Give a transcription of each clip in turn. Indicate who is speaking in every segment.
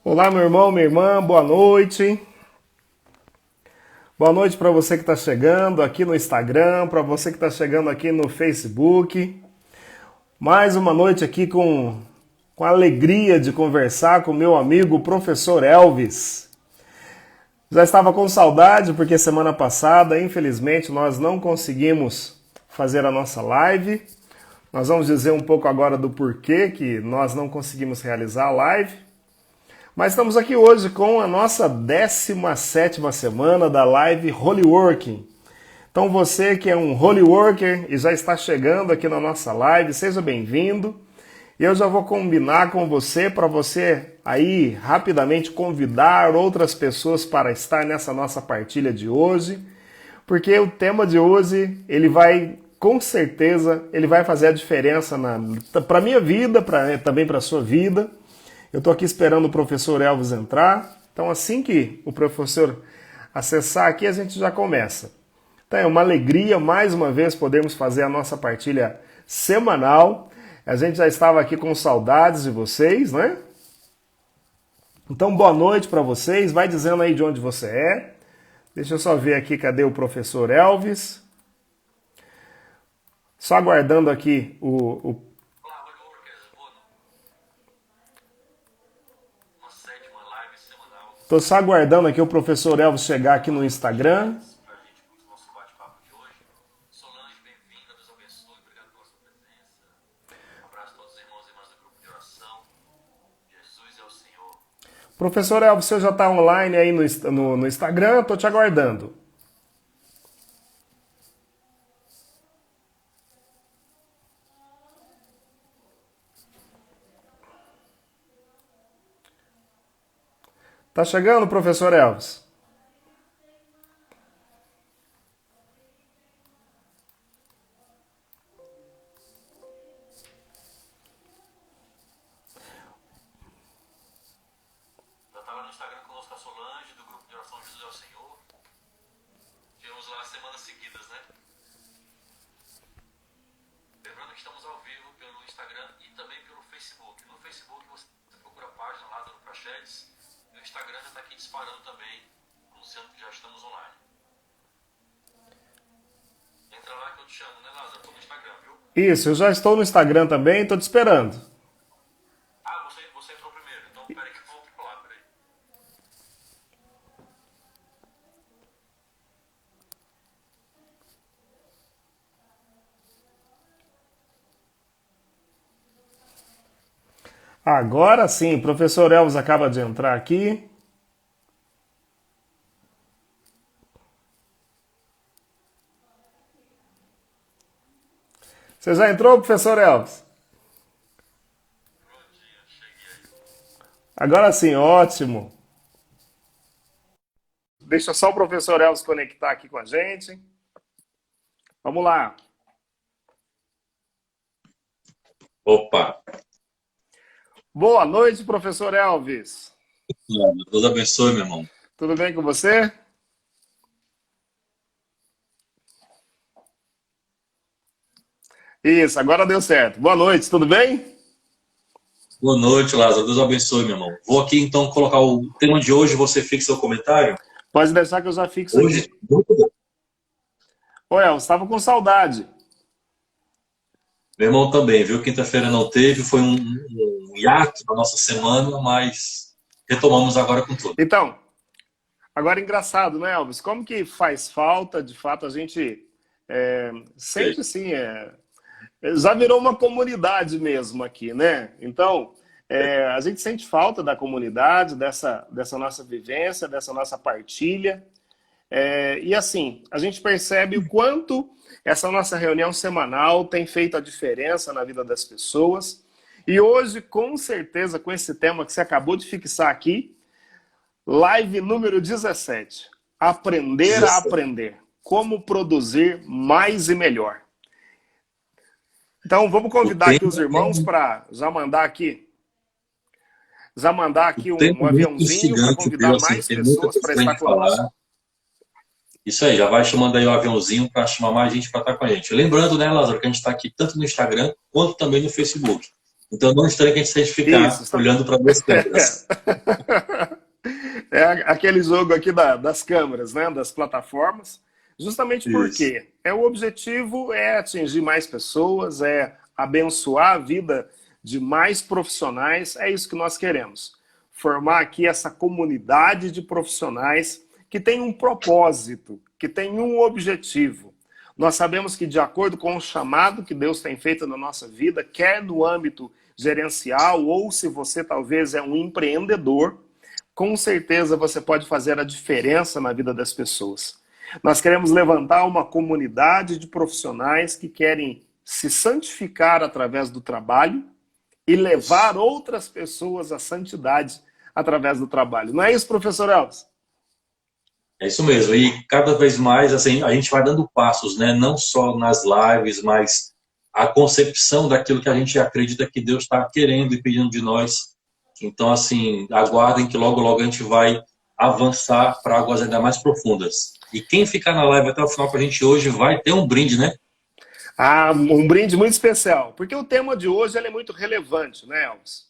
Speaker 1: Olá, meu irmão, minha irmã, boa noite. Boa noite para você que está chegando aqui no Instagram, para você que está chegando aqui no Facebook. Mais uma noite aqui com a alegria de conversar com meu amigo professor Elvis. Já estava com saudade porque semana passada, infelizmente, nós não conseguimos fazer a nossa live. Nós vamos dizer um pouco agora do porquê que nós não conseguimos realizar a live. Mas estamos aqui hoje com a nossa 17ª semana da live Holy Working. Então você que é um Holy Worker e já está chegando aqui na nossa live, seja bem-vindo. E eu já vou combinar com você para você aí rapidamente convidar outras pessoas para estar nessa nossa partilha de hoje, porque o tema de hoje, ele vai, com certeza, ele vai fazer a diferença para a minha vida, também para a sua vida. Eu estou aqui esperando o professor Elvis entrar, então assim que o professor acessar aqui, a gente já começa. Então é uma alegria, mais uma vez, podermos fazer a nossa partilha semanal. A gente já estava aqui com saudades de vocês, né? Então boa noite para vocês, vai dizendo aí de onde você é. Deixa eu só ver aqui, cadê o professor Elvis? Só aguardando aqui o Tô só aguardando aqui o professor Elvis chegar aqui no Instagram. Professor Elvis, você já está online aí no Instagram? Tô te aguardando. Tá chegando, professor Elvis? Isso, eu já estou no Instagram também, estou te esperando. Agora sim, o professor Elvis acaba de entrar aqui. Você já entrou, professor Elvis? Agora sim, ótimo. Deixa só o professor Elvis conectar aqui com a gente. Vamos lá.
Speaker 2: Opa!
Speaker 1: Boa noite, professor Elvis.
Speaker 2: Deus abençoe, meu irmão.
Speaker 1: Tudo bem com você? Isso, agora deu certo. Boa noite, tudo bem?
Speaker 2: Boa noite, Lázaro. Deus abençoe, meu irmão. Vou aqui então colocar o tema de hoje. Você fixa o comentário.
Speaker 1: Pode deixar que eu já fixo
Speaker 2: Hoje,
Speaker 1: aqui. Ô, Elvis, estava com saudade.
Speaker 2: meu irmão também, viu? Quinta-feira não teve, foi um hiato da nossa semana, mas retomamos agora com tudo.
Speaker 1: Então, agora engraçado, né, Elvis? Como que faz falta, de fato, a gente sente assim, já virou uma comunidade mesmo aqui, né? Então, a gente sente falta da comunidade, dessa nossa vivência, dessa nossa partilha. E assim, a gente percebe o quanto essa nossa reunião semanal tem feito a diferença na vida das pessoas. E hoje, com certeza, com esse tema que você acabou de fixar aqui, live número 17. Aprender a aprender. Como produzir mais e melhor. Então, vamos convidar aqui os irmãos para já mandar aqui um aviãozinho para convidar mais pessoas para estar conosco.
Speaker 2: Isso aí, já vai chamando aí o aviãozinho para chamar mais gente para estar com a gente. Lembrando, né, Lázaro, que a gente está aqui tanto no Instagram quanto também no Facebook. Então não estranha que a gente ficar olhando para duas câmeras.
Speaker 1: É aquele jogo aqui das câmeras, né? Das plataformas. Justamente porque o objetivo é atingir mais pessoas, é abençoar a vida de mais profissionais. É isso que nós queremos. Formar aqui essa comunidade de profissionais que tem um propósito, que tem um objetivo. Nós sabemos que, de acordo com o chamado que Deus tem feito na nossa vida, quer no âmbito gerencial ou se você talvez é um empreendedor, com certeza você pode fazer a diferença na vida das pessoas. Nós queremos levantar uma comunidade de profissionais que querem se santificar através do trabalho e levar outras pessoas à santidade através do trabalho. Não é isso, professor Elvis?
Speaker 2: É isso mesmo. E cada vez mais assim, a gente vai dando passos, né? Não só nas lives, mas a concepção daquilo que a gente acredita que Deus está querendo e pedindo de nós. Então, assim, aguardem que logo, logo a gente vai avançar para águas ainda mais profundas. E quem ficar na live até o final com a gente hoje vai ter um brinde, né?
Speaker 1: Ah, um brinde muito especial, porque o tema de hoje é muito relevante, né, Elvis?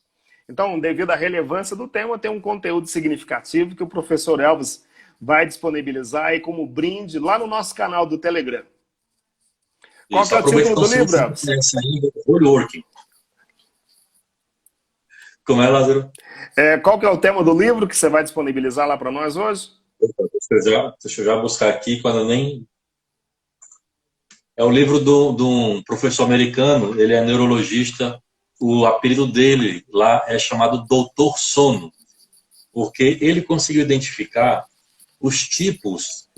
Speaker 1: Então, devido à relevância do tema, tem um conteúdo significativo que o professor Elvis vai disponibilizar aí como brinde lá no nosso canal do Telegram. Qual que é o título do livro, Elvis?
Speaker 2: Woodworking. Como é, Lázaro?
Speaker 1: Qual que é o tema do livro que você vai disponibilizar lá para nós hoje?
Speaker 2: Deixa eu já buscar aqui, quando nem... É o livro de um professor americano, ele é neurologista, o apelido dele lá é chamado Doutor Sono, porque ele conseguiu identificar os tipos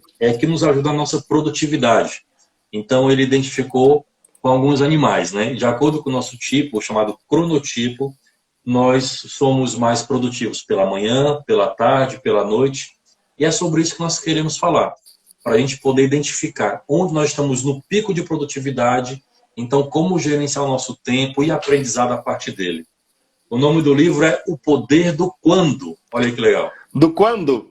Speaker 2: que nos ajudam na nossa produtividade. Então, ele identificou com alguns animais, né? De acordo com o nosso tipo, chamado cronotipo, nós somos mais produtivos pela manhã, pela tarde, pela noite. E é sobre isso que nós queremos falar, para a gente poder identificar onde nós estamos no pico de produtividade, então como gerenciar o nosso tempo e aprendizado a partir dele. O nome do livro é O Poder do Quando. Olha que legal.
Speaker 1: Do quando?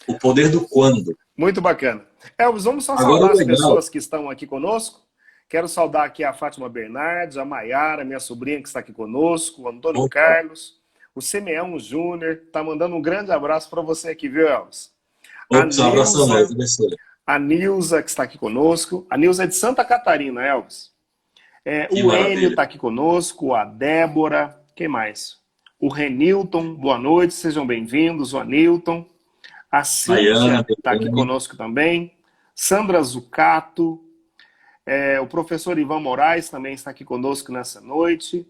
Speaker 2: O Poder do Quando.
Speaker 1: Muito bacana. Elvis, vamos só saudar as pessoas que estão aqui conosco. Quero saudar aqui a Fátima Bernardes, a Maiara, minha sobrinha que está aqui conosco, o Antônio Carlos, o Simeão Júnior. Está mandando um grande abraço para você aqui, viu, Elvis? A Nilza, que está aqui conosco. A Nilza é de Santa Catarina, Elvis. O Enio está aqui conosco, a Débora. Quem mais? O Renilton, boa noite, sejam bem-vindos. O Anilton. A Cíntia está aqui conosco também. Sandra Zucato. O professor Ivan Moraes também está aqui conosco nessa noite.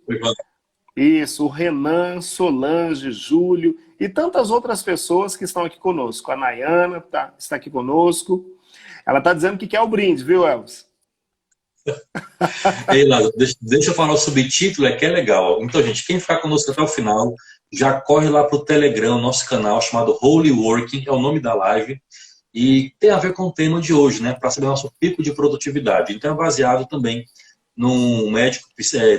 Speaker 1: Isso, o Renan, Solange, Júlio e tantas outras pessoas que estão aqui conosco. A Nayana está aqui conosco. Ela está dizendo que quer o brinde, viu, Elvis?
Speaker 2: Ei, Lázaro, deixa eu falar o subtítulo, que é legal. Então, gente, quem ficar conosco até o final, já corre lá para o Telegram, nosso canal chamado Holy Working, é o nome da live. E tem a ver com o tema de hoje, né? Para saber o nosso pico de produtividade. Então é baseado também num médico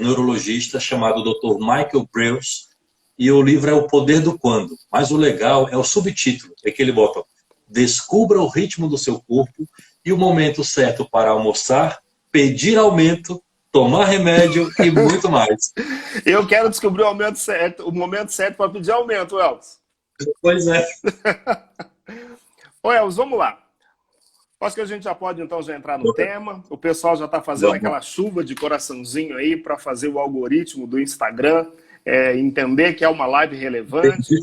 Speaker 2: neurologista chamado Dr. Michael Breus. E o livro é O Poder do Quando. Mas o legal é o subtítulo, que ele bota: descubra o ritmo do seu corpo e o momento certo para almoçar, pedir aumento, tomar remédio e muito mais.
Speaker 1: Eu quero descobrir o momento certo para pedir aumento, Elvis.
Speaker 2: Pois é.
Speaker 1: Ô, Elvis, vamos lá. Acho que a gente já pode, então, já entrar no tema. O pessoal já está fazendo aquela chuva de coraçãozinho aí para fazer o algoritmo do Instagram entender que é uma live relevante.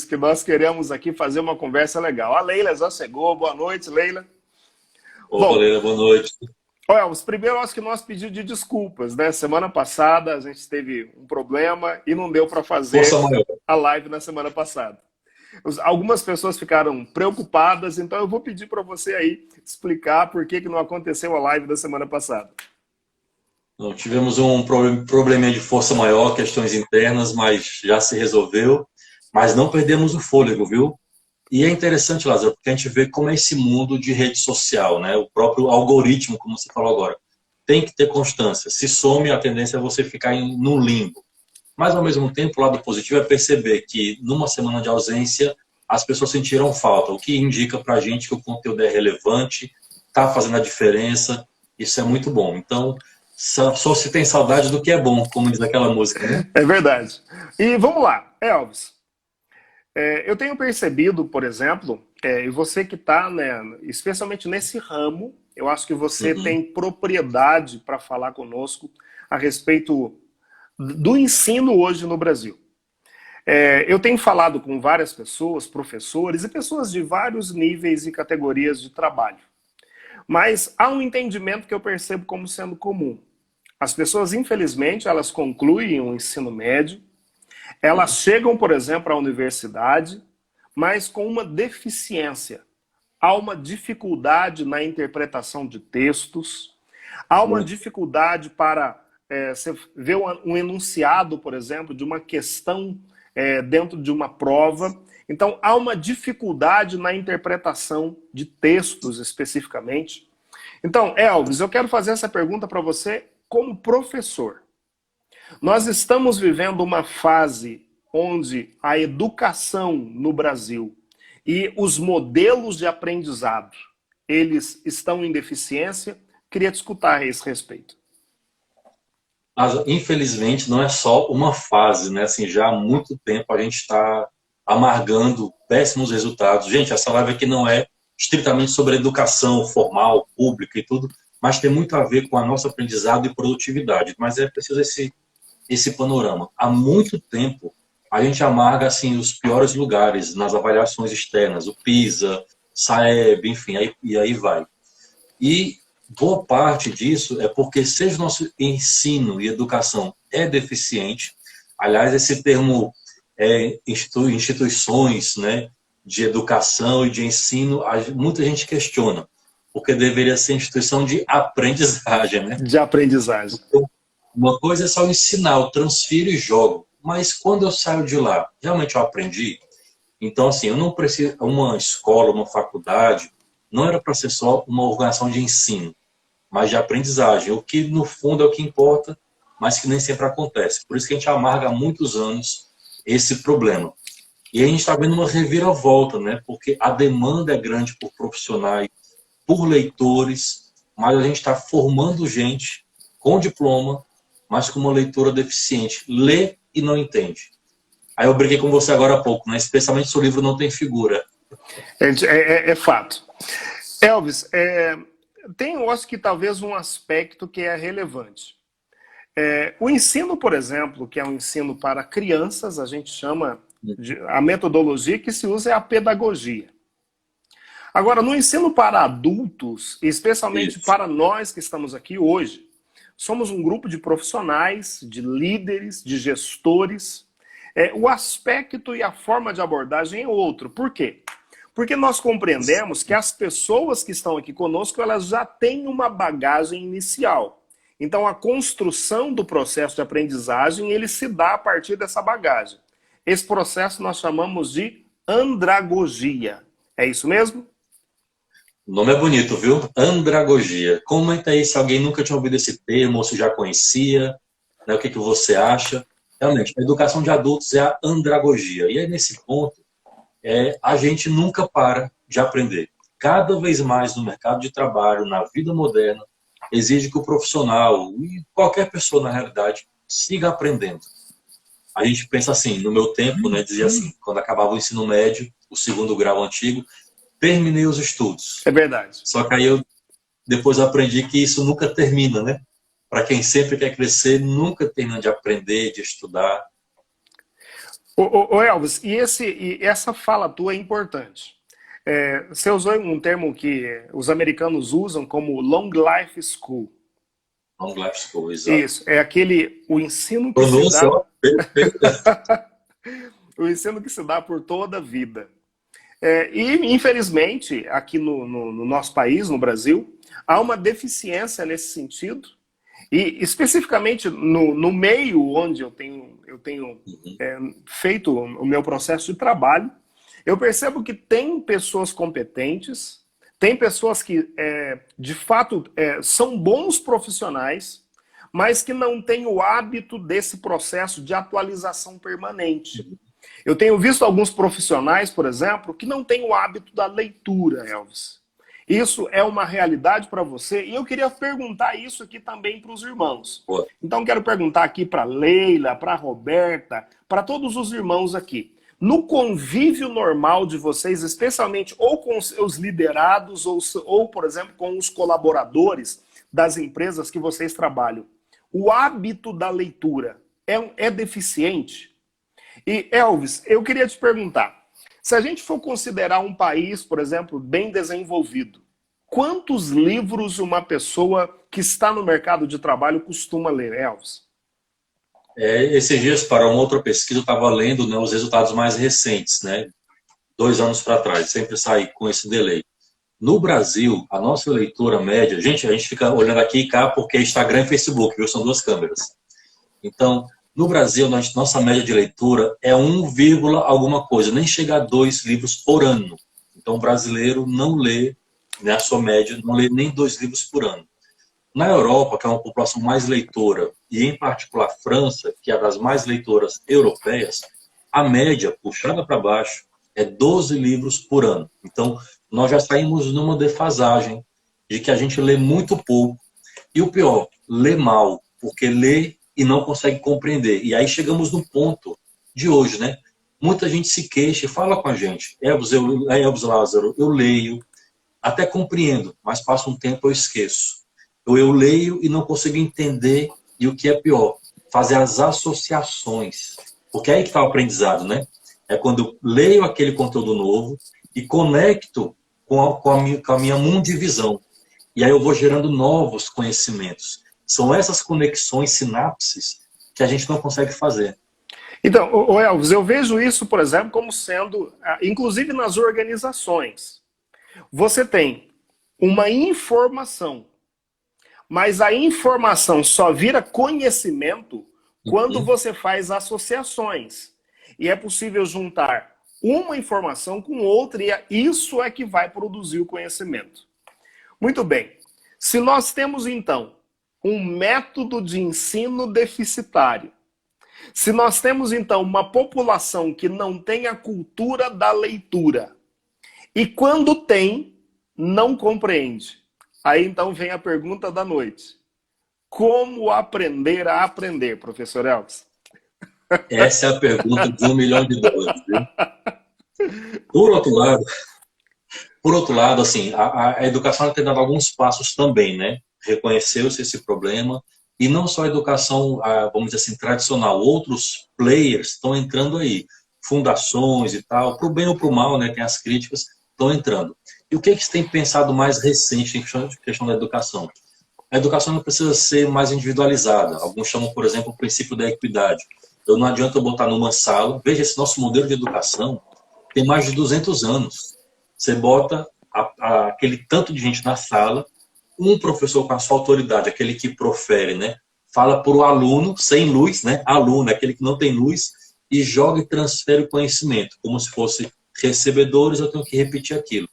Speaker 1: Que nós queremos aqui fazer uma conversa legal. A Leila já chegou. Boa noite, Leila.
Speaker 2: Bom, Leila, boa noite.
Speaker 1: Ô, Elvis, primeiro acho que nós pedimos de desculpas, né? Semana passada a gente teve um problema e não deu para fazer a live na semana passada. Algumas pessoas ficaram preocupadas, então eu vou pedir para você aí explicar por que não aconteceu a live da semana passada.
Speaker 2: Não, tivemos um probleminha de força maior, questões internas, mas já se resolveu. Mas não perdemos o fôlego, viu? E é interessante, Lázaro, porque a gente vê como é esse mundo de rede social, né? O próprio algoritmo, como você falou agora. Tem que ter constância. Se some, a tendência é você ficar no limbo. Mas, ao mesmo tempo, o lado positivo é perceber que, numa semana de ausência, as pessoas sentiram falta, o que indica para a gente que o conteúdo é relevante, está fazendo a diferença, isso é muito bom. Então, só se tem saudade do que é bom, como diz aquela música, né?
Speaker 1: É verdade. E vamos lá, Elvis. Eu tenho percebido, por exemplo, e você que está, né, especialmente nesse ramo, eu acho que você
Speaker 2: Uhum.
Speaker 1: tem propriedade para falar conosco a respeito do ensino hoje no Brasil. Eu tenho falado com várias pessoas, professores e pessoas de vários níveis e categorias de trabalho. Mas há um entendimento que eu percebo como sendo comum. As pessoas, infelizmente, elas concluem o ensino médio, elas chegam, por exemplo, à universidade, mas com uma deficiência. Há uma dificuldade na interpretação de textos, há uma
Speaker 2: Muito.
Speaker 1: dificuldade para você ver um enunciado, por exemplo, de uma questão dentro de uma prova. Então, há uma dificuldade na interpretação de textos especificamente. Então, Elvis, eu quero fazer essa pergunta para você como professor. Nós estamos vivendo uma fase onde a educação no Brasil e os modelos de aprendizado, eles estão em deficiência. Queria te escutar a esse respeito.
Speaker 2: Mas, infelizmente, não é só uma fase, né? Assim, já há muito tempo a gente está amargando péssimos resultados. Gente, essa live aqui não é estritamente sobre educação formal, pública e tudo, mas tem muito a ver com a nossa aprendizado e produtividade. Mas é preciso esse panorama. Há muito tempo a gente amarga assim os piores lugares nas avaliações externas, o PISA, SAEB, enfim, e aí vai. E boa parte disso é porque seja o nosso ensino e educação é deficiente, aliás, esse termo instituições, né, de educação e de ensino, muita gente questiona, porque deveria ser instituição de aprendizagem, né?
Speaker 1: De aprendizagem.
Speaker 2: Uma coisa é só ensinar, eu transfiro e jogo. Mas quando eu saio de lá, realmente eu aprendi? Então, assim, eu não preciso. Uma escola, uma faculdade, não era para ser só uma organização de ensino, mas de aprendizagem. O que, no fundo, é o que importa, mas que nem sempre acontece. Por isso que a gente amarga há muitos anos esse problema. E a gente está vendo uma reviravolta, né? Porque a demanda é grande por profissionais, por leitores, mas a gente está formando gente com diploma, mas com uma leitura deficiente. Lê e não entende. Aí eu briguei com você agora há pouco, né? Especialmente se o livro não tem figura.
Speaker 1: É fato. Elvis, tem, eu acho que talvez um aspecto que é relevante. O ensino, por exemplo, que é um ensino para crianças, a gente chama a metodologia que se usa é a pedagogia. Agora, no ensino para adultos, especialmente
Speaker 2: Isso.
Speaker 1: para nós que estamos aqui hoje, somos um grupo de profissionais, de líderes, de gestores. O aspecto e a forma de abordagem é outro. Por quê? Porque nós compreendemos que as pessoas que estão aqui conosco, elas já têm uma bagagem inicial. Então, a construção do processo de aprendizagem, ele se dá a partir dessa bagagem. Esse processo nós chamamos de andragogia. É isso mesmo?
Speaker 2: O nome é bonito, viu? Andragogia. Comenta aí se alguém nunca tinha ouvido esse termo ou se já conhecia, né? O que você acha? Realmente, a educação de adultos é a andragogia. E aí, nesse ponto, a gente nunca para de aprender. Cada vez mais no mercado de trabalho, na vida moderna, exige que o profissional, e qualquer pessoa na realidade, siga aprendendo. A gente pensa assim, no meu tempo, né, dizia assim, quando acabava o ensino médio, o segundo grau antigo, terminei os estudos.
Speaker 1: É verdade.
Speaker 2: Só que aí eu depois aprendi que isso nunca termina, né? Para quem sempre quer crescer, nunca termina de aprender, de estudar.
Speaker 1: Ô Elvis, e essa fala tua é importante. Você usou um termo que os americanos usam como long life school.
Speaker 2: Long life school, exato.
Speaker 1: Isso, o ensino que se
Speaker 2: Pronúncia,
Speaker 1: dá...
Speaker 2: ó, perfeita.
Speaker 1: O ensino que se dá por toda a vida. E, infelizmente, aqui no nosso país, no Brasil, há uma deficiência nesse sentido. E, especificamente, no meio onde eu tenho feito o meu processo de trabalho, eu percebo que tem pessoas competentes, tem pessoas que, de fato, são bons profissionais, mas que não têm o hábito desse processo de atualização permanente. Eu tenho visto alguns profissionais, por exemplo, que não têm o hábito da leitura, Elvis. Isso é uma realidade para você? E eu queria perguntar isso aqui também para os irmãos.
Speaker 2: Pô,
Speaker 1: Então, quero perguntar aqui para Leila, para Roberta, para todos os irmãos aqui. No convívio normal de vocês, especialmente ou com os seus liderados, ou, por exemplo, com os colaboradores das empresas que vocês trabalham, o hábito da leitura é deficiente? E, Elvis, eu queria te perguntar, se a gente for considerar um país, por exemplo, bem desenvolvido, quantos livros uma pessoa que está no mercado de trabalho costuma ler, Elvis?
Speaker 2: esses dias, para uma outra pesquisa, eu estava lendo, né, os resultados mais recentes, né, 2 anos para trás, sempre saí com esse delay. No Brasil, a nossa leitura média, gente, a gente fica olhando aqui e cá porque é Instagram e Facebook, viu? São duas câmeras. Então, no Brasil, nossa média de leitura é 1, alguma coisa, nem chega a 2 livros por ano. Então, o brasileiro não lê, né, a sua média, não lê nem 2 livros por ano. Na Europa, que é uma população mais leitora, e em particular a França, que é das mais leitoras europeias, a média, puxada para baixo, é 12 livros por ano. Então, nós já saímos numa defasagem de que a gente lê muito pouco. E o pior, lê mal, porque lê e não consegue compreender. E aí chegamos no ponto de hoje, né? Muita gente se queixa e fala com a gente. Elvis Lázaro, eu leio, até compreendo, mas passa um tempo eu esqueço. Eu leio e não consigo entender, e o que é pior, fazer as associações. Porque é aí que está o aprendizado, né? É quando eu leio aquele conteúdo novo e conecto com a minha mundivisão. E aí eu vou gerando novos conhecimentos. São essas conexões, sinapses, que a gente não consegue fazer.
Speaker 1: Então, Elvis, eu vejo isso, por exemplo, como sendo, inclusive nas organizações, você tem uma informação, mas a informação só vira conhecimento quando você faz associações. E é possível juntar uma informação com outra, e isso é que vai produzir o conhecimento. Muito bem. Se nós temos, então, um método de ensino deficitário, se nós temos, então, uma população que não tem a cultura da leitura, e quando tem, não compreende, aí então vem a pergunta da noite. Como aprender a aprender, professor Elvis?
Speaker 2: Essa é a pergunta de US$ 1 milhão, viu? Por outro lado, assim, a educação tem dado alguns passos também, né? Reconheceu-se esse problema, e não só a educação, vamos dizer assim, tradicional, outros players estão entrando aí, fundações e tal, para o bem ou para o mal, né? Tem as críticas, estão entrando. E o que você tem pensado mais recente em questão da educação? A educação não precisa ser mais individualizada. Alguns chamam, por exemplo, o princípio da equidade. Então, não adianta eu botar numa sala. Veja, esse nosso modelo de educação tem mais de 200 anos. Você bota aquele tanto de gente na sala, um professor com a sua autoridade, aquele que profere, né? Fala para o aluno, sem luz, né? Aluno, aquele que não tem luz, e joga e transfere o conhecimento. Como se fosse recebedores, eu tenho que repetir aquilo.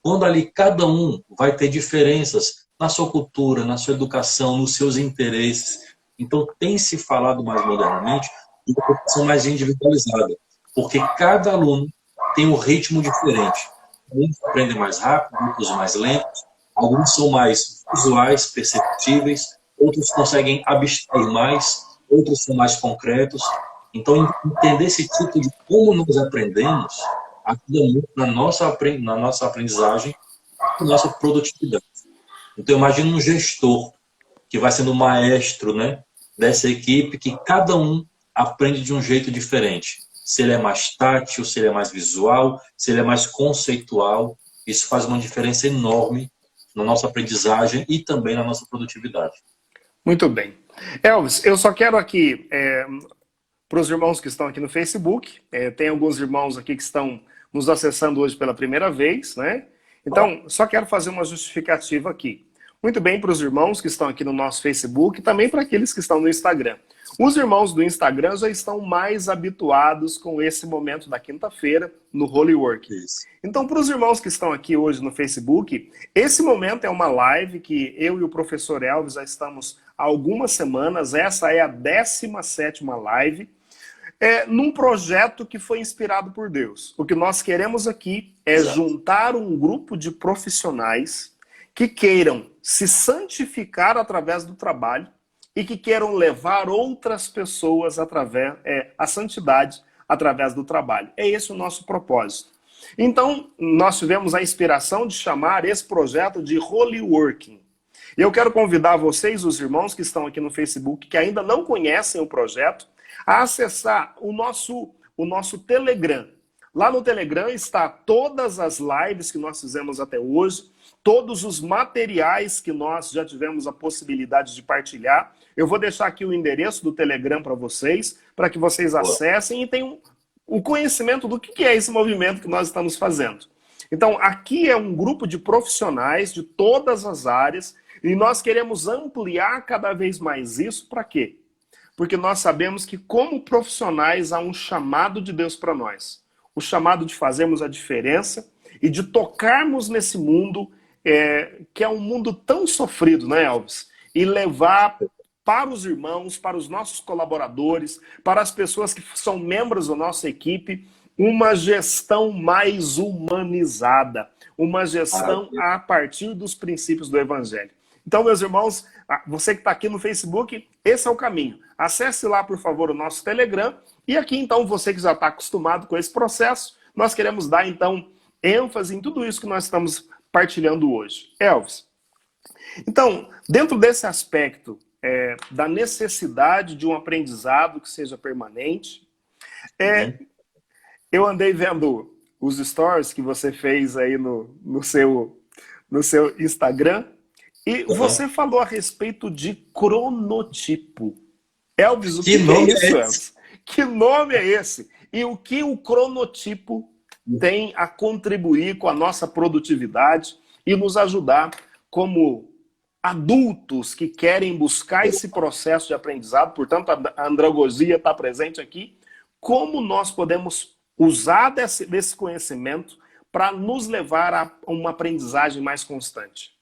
Speaker 2: Quando ali cada um vai ter diferenças na sua cultura, na sua educação, nos seus interesses. Então, tem se falado mais modernamente de uma educação mais individualizada, porque cada aluno tem um ritmo diferente. Alguns aprendem mais rápido, outros mais lentos, alguns são mais visuais, perceptíveis, outros conseguem abstrair mais, outros são mais concretos. Então, entender esse tipo de como nós aprendemos ajuda muito na nossa aprendizagem, na nossa produtividade. Então, imagine um gestor que vai sendo o maestro, né, dessa equipe, que cada um aprende de um jeito diferente. Se ele é mais tátil, se ele é mais visual, se ele é mais conceitual, isso faz uma diferença enorme na nossa aprendizagem e também na nossa produtividade.
Speaker 1: Muito bem. Elvis, eu só quero aqui, para os irmãos que estão aqui no Facebook, tem alguns irmãos aqui que estão nos acessando hoje pela primeira vez, né? Então, só quero fazer uma justificativa aqui. Muito bem para os irmãos que estão aqui no nosso Facebook e também para aqueles que estão no Instagram. Os irmãos do Instagram já estão mais habituados com esse momento da quinta-feira no Holy Work. Então, para os irmãos que estão aqui hoje no Facebook, esse momento é uma live que eu e o professor Elvis já estamos há algumas semanas. Essa é a 17ª live. num projeto que foi inspirado por Deus. O que nós queremos aqui é
Speaker 2: Exato.
Speaker 1: juntar um grupo de profissionais que queiram se santificar através do trabalho e que queiram levar outras pessoas através à santidade através do trabalho. É esse o nosso propósito. Então, nós tivemos a inspiração de chamar esse projeto de Holy Working. E eu quero convidar vocês, os irmãos que estão aqui no Facebook, que ainda não conhecem o projeto, a acessar o nosso Telegram. Lá no Telegram está todas as lives que nós fizemos até hoje, todos os materiais que nós já tivemos a possibilidade de partilhar. Eu vou deixar aqui o endereço do Telegram para que vocês acessem e tenham o conhecimento do que é esse movimento que nós estamos fazendo. Então, aqui é um grupo de profissionais de todas as áreas e nós queremos ampliar cada vez mais isso. Para quê? Porque nós sabemos que, como profissionais, há um chamado de Deus para nós. O chamado de fazermos a diferença e de tocarmos nesse mundo, que é um mundo tão sofrido, né, Elvis? E levar para os irmãos, para os nossos colaboradores, para as pessoas que são membros da nossa equipe, uma gestão mais humanizada, uma gestão a partir dos princípios do Evangelho. Então, meus irmãos, você que está aqui no Facebook, esse é o caminho. Acesse lá, por favor, o nosso Telegram. E aqui, então, você que já está acostumado com esse processo, nós queremos dar, então, ênfase em tudo isso que nós estamos partilhando hoje. Elvis, então, dentro desse aspecto da necessidade de um aprendizado que seja permanente, eu andei vendo os stories que você fez aí no seu Instagram, e você falou a respeito de cronotipo. Elvis, o que é isso, Elvis? Que nome é esse? E o que o cronotipo tem a contribuir com a nossa produtividade e nos ajudar como adultos que querem buscar esse processo de aprendizado? Portanto, a andragogia está presente aqui. Como nós podemos usar desse conhecimento para nos levar a uma aprendizagem mais constante?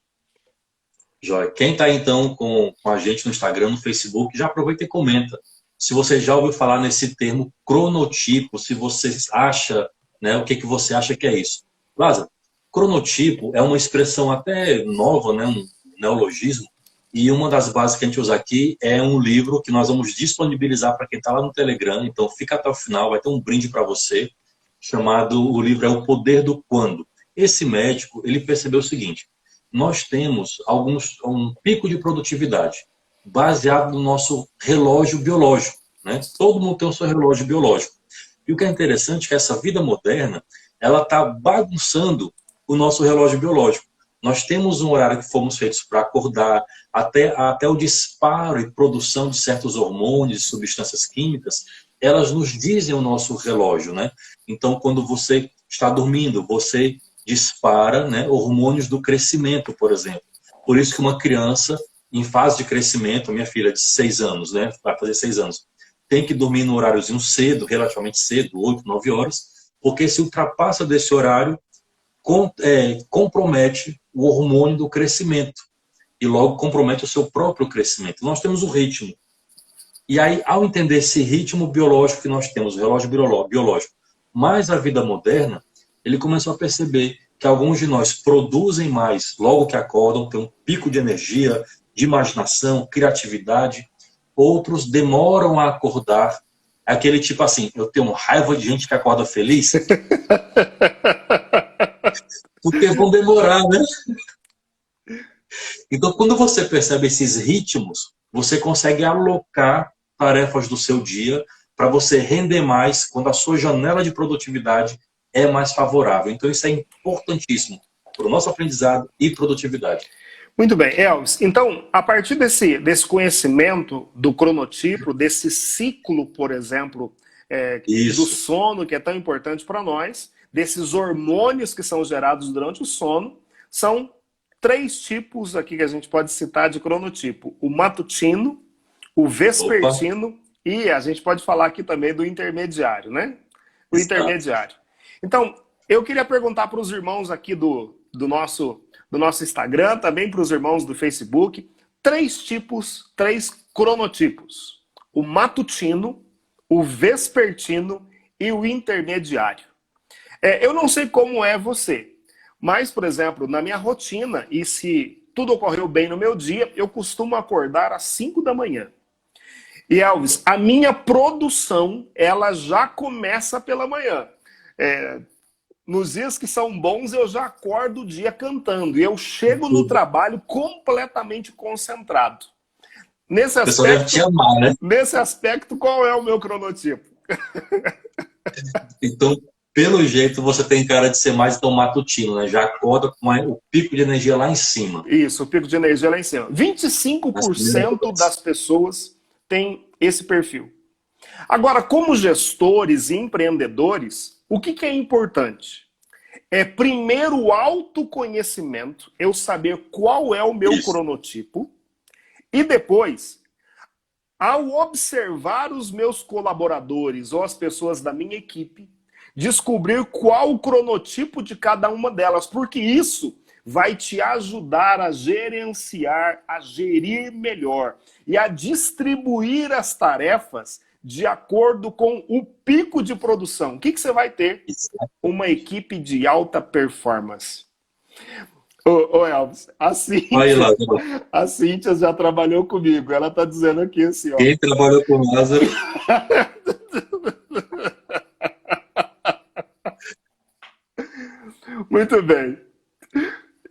Speaker 2: Joia. Quem está, então, com a gente no Instagram, no Facebook, já aproveita e comenta. Se você já ouviu falar nesse termo cronotipo, se você acha, né, o que você acha que é isso. Lázaro, cronotipo é uma expressão até nova, né, um neologismo, e uma das bases que a gente usa aqui é um livro que nós vamos disponibilizar para quem está lá no Telegram, então fica até o final, vai ter um brinde para você, o livro é O Poder do Quando. Esse médico, ele percebeu o seguinte: nós temos um pico de produtividade baseado no nosso relógio biológico, né? Todo mundo tem o seu relógio biológico. E o que é interessante é que essa vida moderna, ela está bagunçando o nosso relógio biológico. Nós temos um horário que fomos feitos para acordar, até o disparo e produção de certos hormônios, substâncias químicas, elas nos dizem o nosso relógio, né? Então, quando você está dormindo, você dispara, né, hormônios do crescimento, por exemplo. Por isso que uma criança em fase de crescimento, minha filha de 6 anos, né, vai fazer 6 anos, tem que dormir no horáriozinho cedo, relativamente cedo, 8, 9 horas, porque se ultrapassa desse horário, compromete o hormônio do crescimento e logo compromete o seu próprio crescimento. Nós temos o ritmo. E aí, ao entender esse ritmo biológico que nós temos, o relógio biológico, mais a vida moderna, ele começou a perceber que alguns de nós produzem mais logo que acordam, tem um pico de energia, de imaginação, criatividade. Outros demoram a acordar. Aquele tipo assim, eu tenho raiva de gente que acorda feliz. Porque vão demorar, né? Então, quando você percebe esses ritmos, você consegue alocar tarefas do seu dia para você render mais quando a sua janela de produtividade é mais favorável. Então, isso é importantíssimo para o nosso aprendizado e produtividade.
Speaker 1: Muito bem, Elvis. Então, a partir desse conhecimento do cronotipo, desse ciclo, por exemplo, do sono, que é tão importante para nós, desses hormônios que são gerados durante o sono, são 3 tipos aqui que a gente pode citar de cronotipo: o matutino, o vespertino e a gente pode falar aqui também do intermediário, né? O intermediário. Então, eu queria perguntar para os irmãos aqui do nosso Instagram, também para os irmãos do Facebook, 3 cronotipos: o matutino, o vespertino e o intermediário. Eu não sei como é você, mas, por exemplo, na minha rotina, e se tudo ocorreu bem no meu dia, eu costumo acordar às 5 da manhã. E, Elvis, a minha produção, ela já começa pela manhã. Nos dias que são bons, eu já acordo o dia cantando. E eu chego no trabalho completamente concentrado.
Speaker 2: O pessoal deve te amar, né?
Speaker 1: Nesse aspecto, qual é o meu cronotipo?
Speaker 2: Então, pelo jeito, você tem cara de ser mais então matutino, né? Já acorda com o pico de energia lá em cima.
Speaker 1: Isso, o pico de energia lá em cima.
Speaker 2: Nas primeiras
Speaker 1: 25%
Speaker 2: horas.
Speaker 1: das pessoas têm esse perfil. Agora, como gestores e empreendedores, o que é importante? Primeiro o autoconhecimento, eu saber qual é o meu
Speaker 2: Isso.
Speaker 1: cronotipo, e depois, ao observar os meus colaboradores ou as pessoas da minha equipe, descobrir qual o cronotipo de cada uma delas, porque isso vai te ajudar a gerenciar, a gerir melhor e a distribuir as tarefas de acordo com o pico de produção. O que você vai ter? Uma equipe de alta performance. Ô Elvis, a Cíntia já trabalhou comigo. Ela está dizendo aqui assim, ó.
Speaker 2: Quem trabalhou com o Lázaro?
Speaker 1: Muito bem.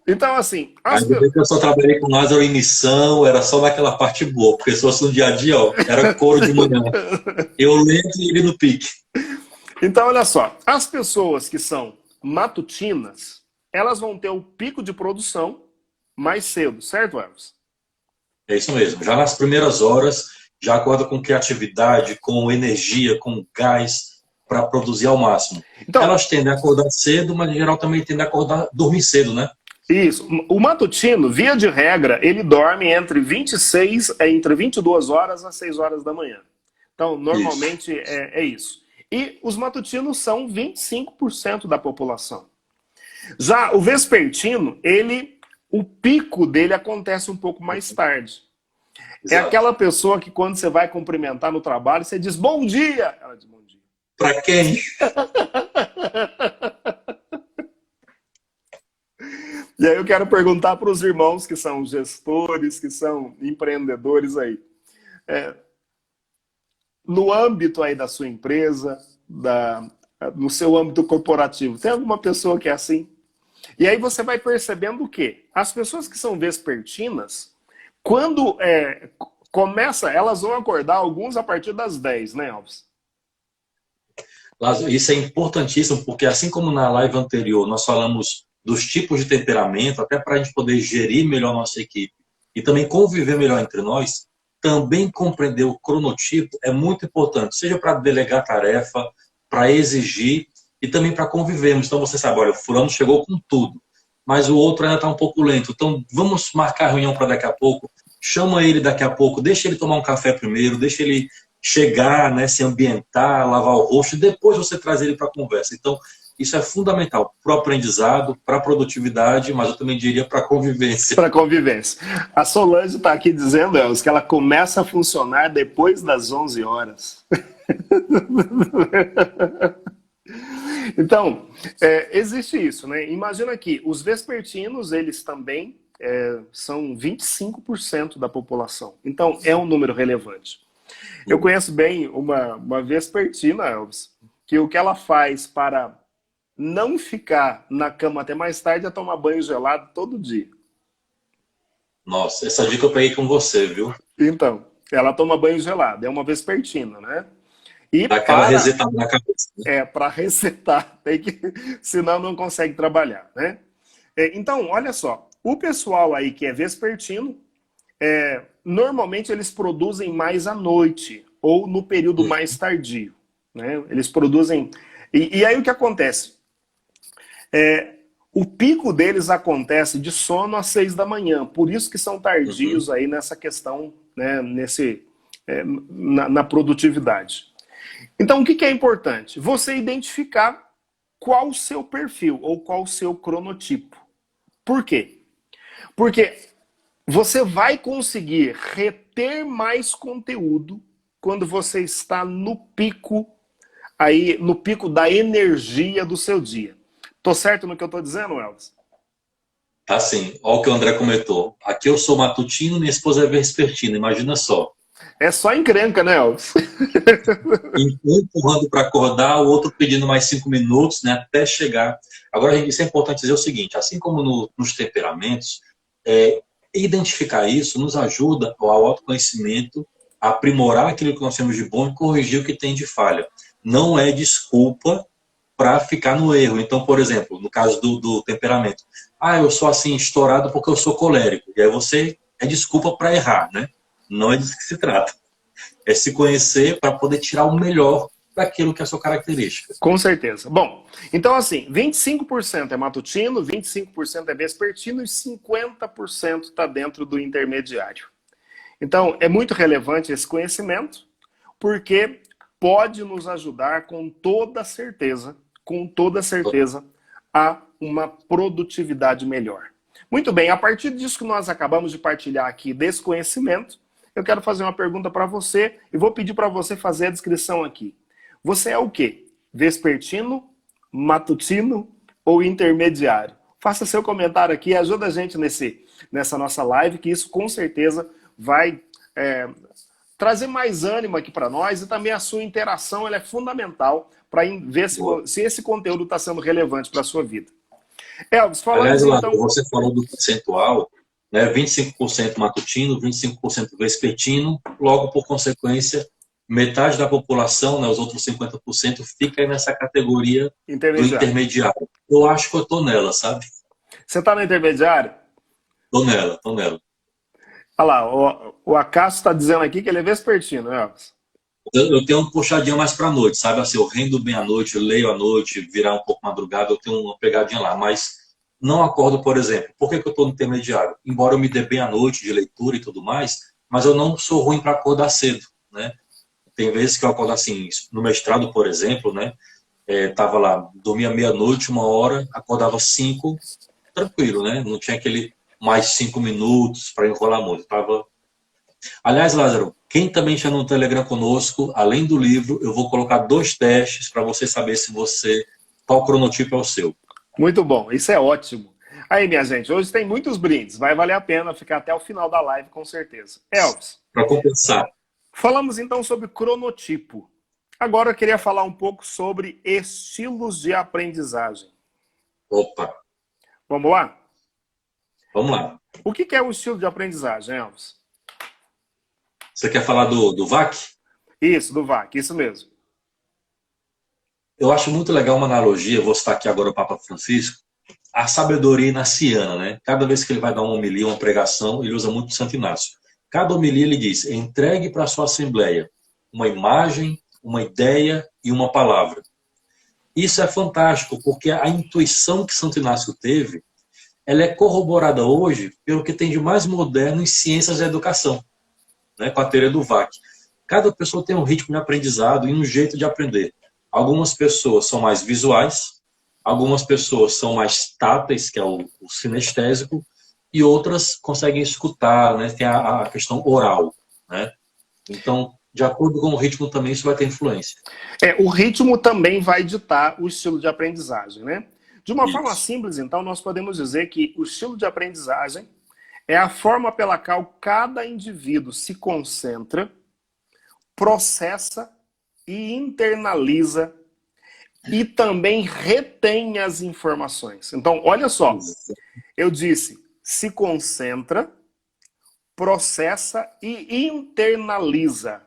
Speaker 1: Então, assim...
Speaker 2: Ainda bem que eu só trabalhei com Lázaro em missão, era só naquela parte boa, porque se fosse no dia a dia, ó, era couro de manhã. Eu lento e ele no pique.
Speaker 1: Então, olha só, as pessoas que são matutinas, elas vão ter o pico de produção mais cedo, certo, Elvis?
Speaker 2: É isso mesmo. Já nas primeiras horas, já acorda com criatividade, com energia, com gás para produzir ao máximo. Então, elas tendem a acordar cedo, mas em geral também tendem a dormir cedo, né?
Speaker 1: Isso. O matutino, via de regra, ele dorme entre 22 horas a 6 horas da manhã. Então, normalmente é isso. E os matutinos são 25% da população. Já o vespertino, o pico dele acontece um pouco mais tarde. Exato. É aquela pessoa que quando você vai cumprimentar no trabalho, você diz bom dia. Ela diz bom dia.
Speaker 2: Pra quem?
Speaker 1: E aí eu quero perguntar para os irmãos que são gestores, que são empreendedores aí. No âmbito aí da sua empresa, no seu âmbito corporativo, tem alguma pessoa que é assim? E aí você vai percebendo o quê? As pessoas que são vespertinas, quando começa, elas vão acordar alguns a partir das 10, né, Alves?
Speaker 2: Isso é importantíssimo, porque assim como na live anterior nós falamos dos tipos de temperamento, até para a gente poder gerir melhor a nossa equipe e também conviver melhor entre nós, também compreender o cronotipo é muito importante, seja para delegar tarefa, para exigir e também para convivermos. Então você sabe, olha, o fulano chegou com tudo, mas o outro ainda está um pouco lento. Então vamos marcar a reunião para daqui a pouco, chama ele daqui a pouco, deixa ele tomar um café primeiro, deixa ele chegar, né, se ambientar, lavar o rosto, e depois você traz ele para a conversa. Então, isso é fundamental para o aprendizado, para a produtividade, mas eu também diria para a convivência.
Speaker 1: Para a convivência. A Solange está aqui dizendo, Elvis, que ela começa a funcionar depois das 11 horas. Então, existe isso, né? Imagina que os vespertinos, eles também são 25% da população. Então, é um número relevante. Eu conheço bem uma vespertina, Elvis, que o que ela faz para não ficar na cama até mais tarde é tomar banho gelado todo dia.
Speaker 2: Nossa, essa dica eu peguei com você, viu?
Speaker 1: Então, ela toma banho gelado, é uma vespertina, né? E
Speaker 2: dá aquela resetada na cabeça.
Speaker 1: Né? Para resetar, senão não consegue trabalhar, né? Então, olha só, o pessoal aí que é vespertino, normalmente eles produzem mais à noite ou no período mais tardio, né? Eles produzem... E aí o que acontece? O pico deles acontece de sono às 6 da manhã, por isso que são tardios aí nessa questão, né, na produtividade. Então, o que é importante? Você identificar qual o seu perfil ou qual o seu cronotipo. Por quê? Porque você vai conseguir reter mais conteúdo quando você está no pico, aí, no pico da energia do seu dia. Tô certo no que eu tô dizendo, Elvis?
Speaker 2: Assim, olha o que o André comentou. Aqui eu sou matutino, minha esposa é vespertina, imagina só.
Speaker 1: É só encrenca, né, Elvis?
Speaker 2: Um empurrando para acordar, o outro pedindo mais 5 minutos, né, até chegar. Agora, isso é importante dizer o seguinte: assim como nos temperamentos, identificar isso nos ajuda ao autoconhecimento, a aprimorar aquilo que nós temos de bom e corrigir o que tem de falha. Não é desculpa para ficar no erro. Então, por exemplo, no caso do temperamento, eu sou assim estourado porque eu sou colérico. E aí você é desculpa para errar, né? Não é disso que se trata. É se conhecer para poder tirar o melhor daquilo que é a sua característica.
Speaker 1: Com certeza. Bom, então assim, 25% é matutino, 25% é vespertino e 50% está dentro do intermediário. Então, é muito relevante esse conhecimento, porque pode nos ajudar com toda certeza, a uma produtividade melhor. Muito bem, a partir disso que nós acabamos de partilhar aqui, desse conhecimento, eu quero fazer uma pergunta para você e vou pedir para você fazer a descrição aqui. Você é o quê? Vespertino, matutino ou intermediário? Faça seu comentário aqui, ajuda a gente nessa nossa live, que isso com certeza vai trazer mais ânimo aqui para nós, e também a sua interação ela é fundamental para ver se esse conteúdo está sendo relevante para a sua vida. Elvis, falando então...
Speaker 2: Você falou do percentual, né, 25% matutino, 25% vespertino, logo por consequência, metade da população, né, os outros 50%, fica aí nessa categoria do intermediário. Eu acho que eu tô nela, sabe?
Speaker 1: Você está no intermediário?
Speaker 2: Tô nela.
Speaker 1: Olha lá, o Acácio está dizendo aqui que ele é vespertino, né, Elvis?
Speaker 2: Eu tenho um puxadinho mais para a noite, sabe? Assim, eu rendo bem à noite, eu leio à noite, virar um pouco madrugada, eu tenho uma pegadinha lá, mas não acordo, por exemplo. Por que eu estou no intermediário? Embora eu me dê bem à noite de leitura e tudo mais, mas eu não sou ruim para acordar cedo, né? Tem vezes que eu acordo assim, no mestrado, por exemplo, né? Tava lá, dormia meia-noite, 1 hora, acordava 5, tranquilo, né? Não tinha aquele mais 5 minutos para enrolar muito. Aliás, Lázaro, quem também está no Telegram conosco, além do livro, eu vou colocar 2 testes para você saber qual cronotipo é o seu.
Speaker 1: Muito bom, isso é ótimo. Aí, minha gente, hoje tem muitos brindes, vai valer a pena ficar até o final da live, com certeza. Elvis.
Speaker 2: Para compensar.
Speaker 1: Falamos então sobre cronotipo. Agora eu queria falar um pouco sobre estilos de aprendizagem.
Speaker 2: Opa!
Speaker 1: Vamos lá?
Speaker 2: Vamos lá.
Speaker 1: O que é o estilo de aprendizagem, Elvis?
Speaker 2: Você quer falar do VAC?
Speaker 1: Isso, do VAC, isso mesmo.
Speaker 2: Eu acho muito legal uma analogia, vou citar aqui agora o Papa Francisco, a sabedoria inaciana, né? Cada vez que ele vai dar uma homilia, uma pregação, ele usa muito Santo Inácio. Cada homilia ele diz: entregue para a sua assembleia uma imagem, uma ideia e uma palavra. Isso é fantástico, porque a intuição que Santo Inácio teve, ela é corroborada hoje pelo que tem de mais moderno em ciências da educação, né? Com a teoria do VAC. Cada pessoa tem um ritmo de aprendizado e um jeito de aprender. Algumas pessoas são mais visuais, algumas pessoas são mais táteis, que é o sinestésico, e outras conseguem escutar, né? Tem a questão oral, né? Então, de acordo com o ritmo também isso vai ter influência.
Speaker 1: O ritmo também vai ditar o estilo de aprendizagem, né? De uma forma simples, então, nós podemos dizer que o estilo de aprendizagem é a forma pela qual cada indivíduo se concentra, processa e internaliza e também retém as informações. Então, olha só, eu disse, se concentra, processa e internaliza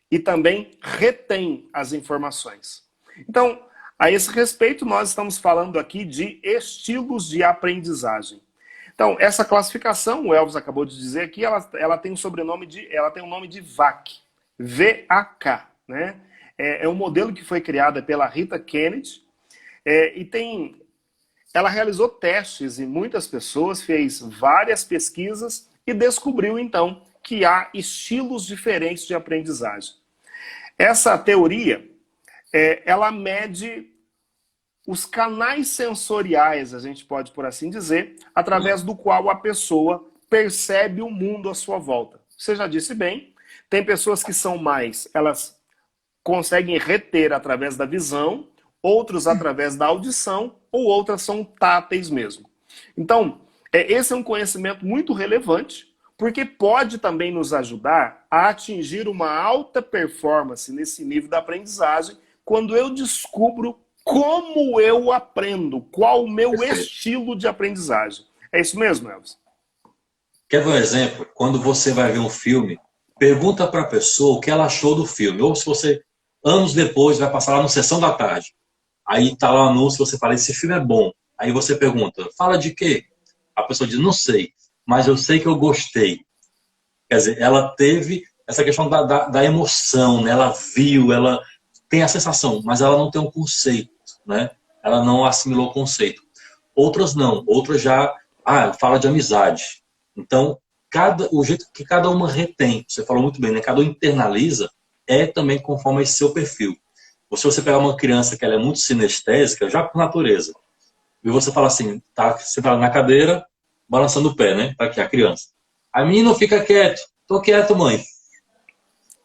Speaker 1: e também retém as informações. Então, a esse respeito, nós estamos falando aqui de estilos de aprendizagem. Então, essa classificação, o Elvis acabou de dizer aqui, ela tem o nome de VAC, V-A-K, né? É um modelo que foi criado pela Rita Kennedy ela realizou testes em muitas pessoas, fez várias pesquisas e descobriu, então, que há estilos diferentes de aprendizagem. Essa teoria, ela mede os canais sensoriais, a gente pode por assim dizer, através do qual a pessoa percebe o mundo à sua volta. Você já disse bem, Tem pessoas que são mais, elas conseguem reter através da visão, outros através da audição, ou outras são táteis mesmo. Então, esse é um conhecimento muito relevante, porque pode também nos ajudar a atingir uma alta performance nesse nível da aprendizagem, quando eu descubro como eu aprendo, qual o meu estilo de aprendizagem. É isso mesmo, Elvis?
Speaker 2: Quer ver um exemplo? Quando você vai ver um filme, pergunta para a pessoa o que ela achou do filme. Ou se você, anos depois, vai passar lá no Sessão da Tarde. Aí está lá o anúncio, você fala, esse filme é bom. Aí você pergunta, fala de quê? A pessoa diz, não sei, mas eu sei que eu gostei. Quer dizer, ela teve essa questão da emoção, né? Ela viu, ela tem a sensação, mas ela não tem um conceito, né? Ela não assimilou o conceito. Outras não, outras já fala de amizade. Então, o jeito que cada uma retém, você falou muito bem, né? Cada um internaliza, é também conforme esse seu perfil. Se você pegar uma criança que ela é muito sinestésica, já por natureza, e você fala assim, tá sentado na cadeira, balançando o pé, né? Tá aqui a criança. A menina fica quieto. Tô quieto, mãe.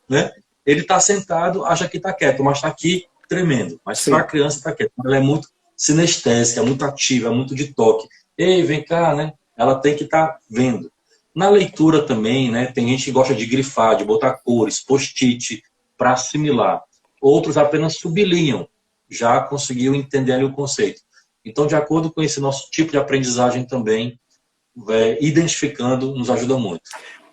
Speaker 2: Né? Ele tá sentado, acha que tá quieto, mas tá aqui tremendo. Mas para a criança tá quieto. Ela é muito sinestésica, muito ativa, muito de toque. Ei, vem cá, né? Ela tem que estar vendo. Na leitura também, né? Tem gente que gosta de grifar, de botar cores, post-it, para assimilar. Outros apenas sublinham. Já conseguiu entender ali o conceito. Então, de acordo com esse nosso tipo de aprendizagem também, identificando, nos ajuda muito.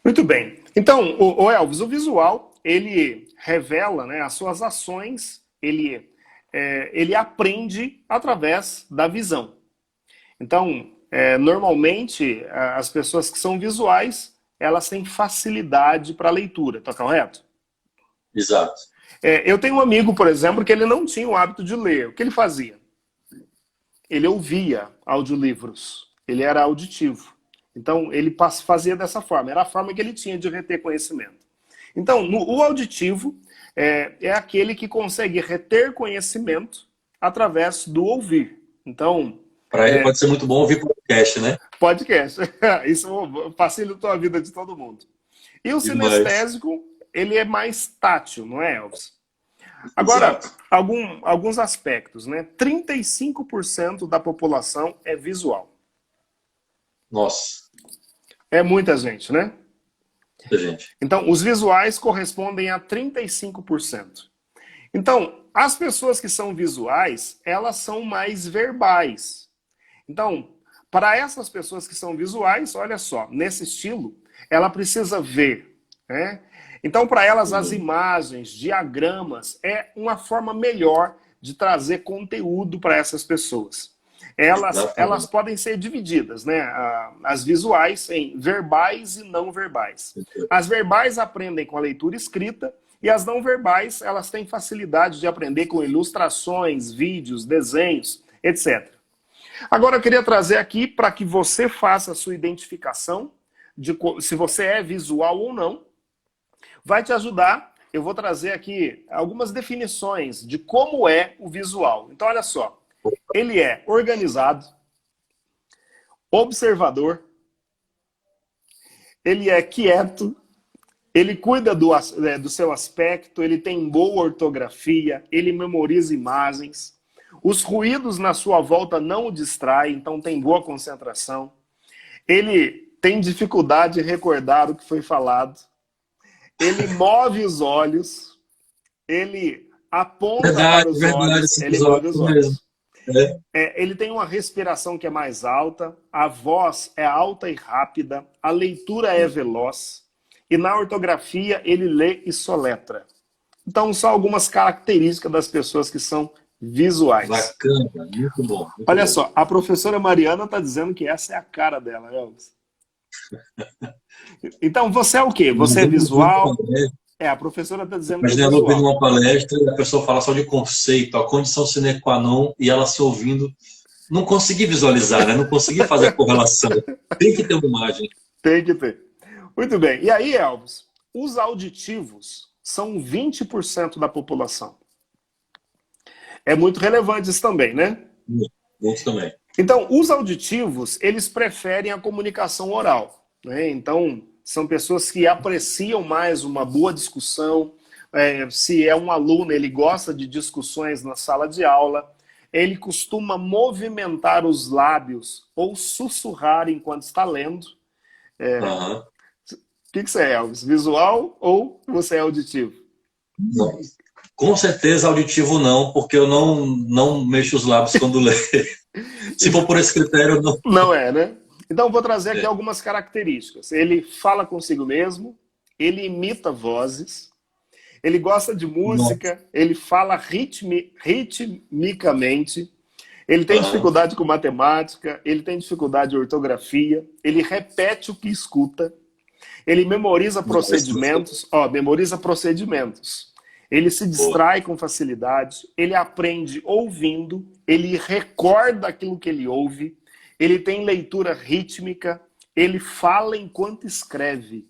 Speaker 1: Muito bem. Então, o Elvis, o visual, ele revela, né, as suas ações, ele aprende através da visão. Então, normalmente, as pessoas que são visuais, elas têm facilidade para a leitura, tá correto?
Speaker 2: Exato.
Speaker 1: Eu tenho um amigo, por exemplo, que ele não tinha o hábito de ler. O que ele fazia? Ele ouvia audiolivros, ele era auditivo. Então, ele fazia dessa forma, era a forma que ele tinha de reter conhecimento. Então, o auditivo é aquele que consegue reter conhecimento através do ouvir. Então,
Speaker 2: para ele pode ser muito bom ouvir podcast, né?
Speaker 1: Podcast. Isso facilitou a vida de todo mundo. E o sinestésico, ele é mais tátil, não é, Elvis? Agora, alguns aspectos, né? 35% da população é visual.
Speaker 2: Nossa.
Speaker 1: É muita gente, né?
Speaker 2: Muita gente.
Speaker 1: Então, os visuais correspondem a 35%. Então, as pessoas que são visuais, elas são mais verbais. Então, para essas pessoas que são visuais, olha só, nesse estilo, ela precisa ver, né? Então, para elas, as imagens, diagramas, é uma forma melhor de trazer conteúdo para essas pessoas. Elas podem ser divididas, né? As visuais em verbais e não verbais. As verbais aprendem com a leitura escrita e as não verbais, elas têm facilidade de aprender com ilustrações, vídeos, desenhos, etc. Agora, eu queria trazer aqui para que você faça a sua identificação de se você é visual ou não. Vai te ajudar. Eu vou trazer aqui algumas definições de como é o visual. Então, olha só. Ele é organizado, observador, ele é quieto, ele cuida do seu aspecto, ele tem boa ortografia, ele memoriza imagens, os ruídos na sua volta não o distraem, então tem boa concentração, ele tem dificuldade em recordar o que foi falado, ele move os olhos, ele aponta para os olhos, ele move os olhos. Ele tem uma respiração que é mais alta, a voz é alta e rápida, a leitura é veloz e na ortografia ele lê e soletra. Então são algumas características das pessoas que são visuais.
Speaker 2: Bacana, muito bom.
Speaker 1: Olha só, a professora Mariana está dizendo que essa é a cara dela, Elvis. Então você é o quê? Você é visual? A professora está dizendo
Speaker 2: que é visual. Mas ela ouvindo uma palestra e a pessoa fala só de conceito, a condição sine qua non, e ela se ouvindo, não consegui visualizar, né? Não consegui fazer a correlação. Tem que ter uma imagem.
Speaker 1: Tem que ter. Muito bem. E aí, Elvis, os auditivos são 20% da população. É muito relevante isso também, né?
Speaker 2: Muito também.
Speaker 1: Então, os auditivos, eles preferem a comunicação oral, né? Então, são pessoas que apreciam mais uma boa discussão. Se é um aluno, ele gosta de discussões na sala de aula. Ele costuma movimentar os lábios ou sussurrar enquanto está lendo.
Speaker 2: Aham.
Speaker 1: O que você é, Elvis? Visual ou você é auditivo?
Speaker 2: Não. Com certeza auditivo não, porque eu não mexo os lábios quando leio. Se for por esse critério, não.
Speaker 1: Não é, né? Então, vou trazer aqui
Speaker 2: É.
Speaker 1: algumas características. Ele fala consigo mesmo, ele imita vozes, ele gosta de música, ele fala ritmicamente, ele tem
Speaker 2: Aham.
Speaker 1: dificuldade com matemática, ele tem dificuldade de ortografia, ele repete o que escuta, ele memoriza procedimentos, memoriza procedimentos. Ele se
Speaker 2: Boa.
Speaker 1: distrai com facilidade, ele aprende ouvindo, ele recorda aquilo que ele ouve, ele tem leitura rítmica, ele fala enquanto escreve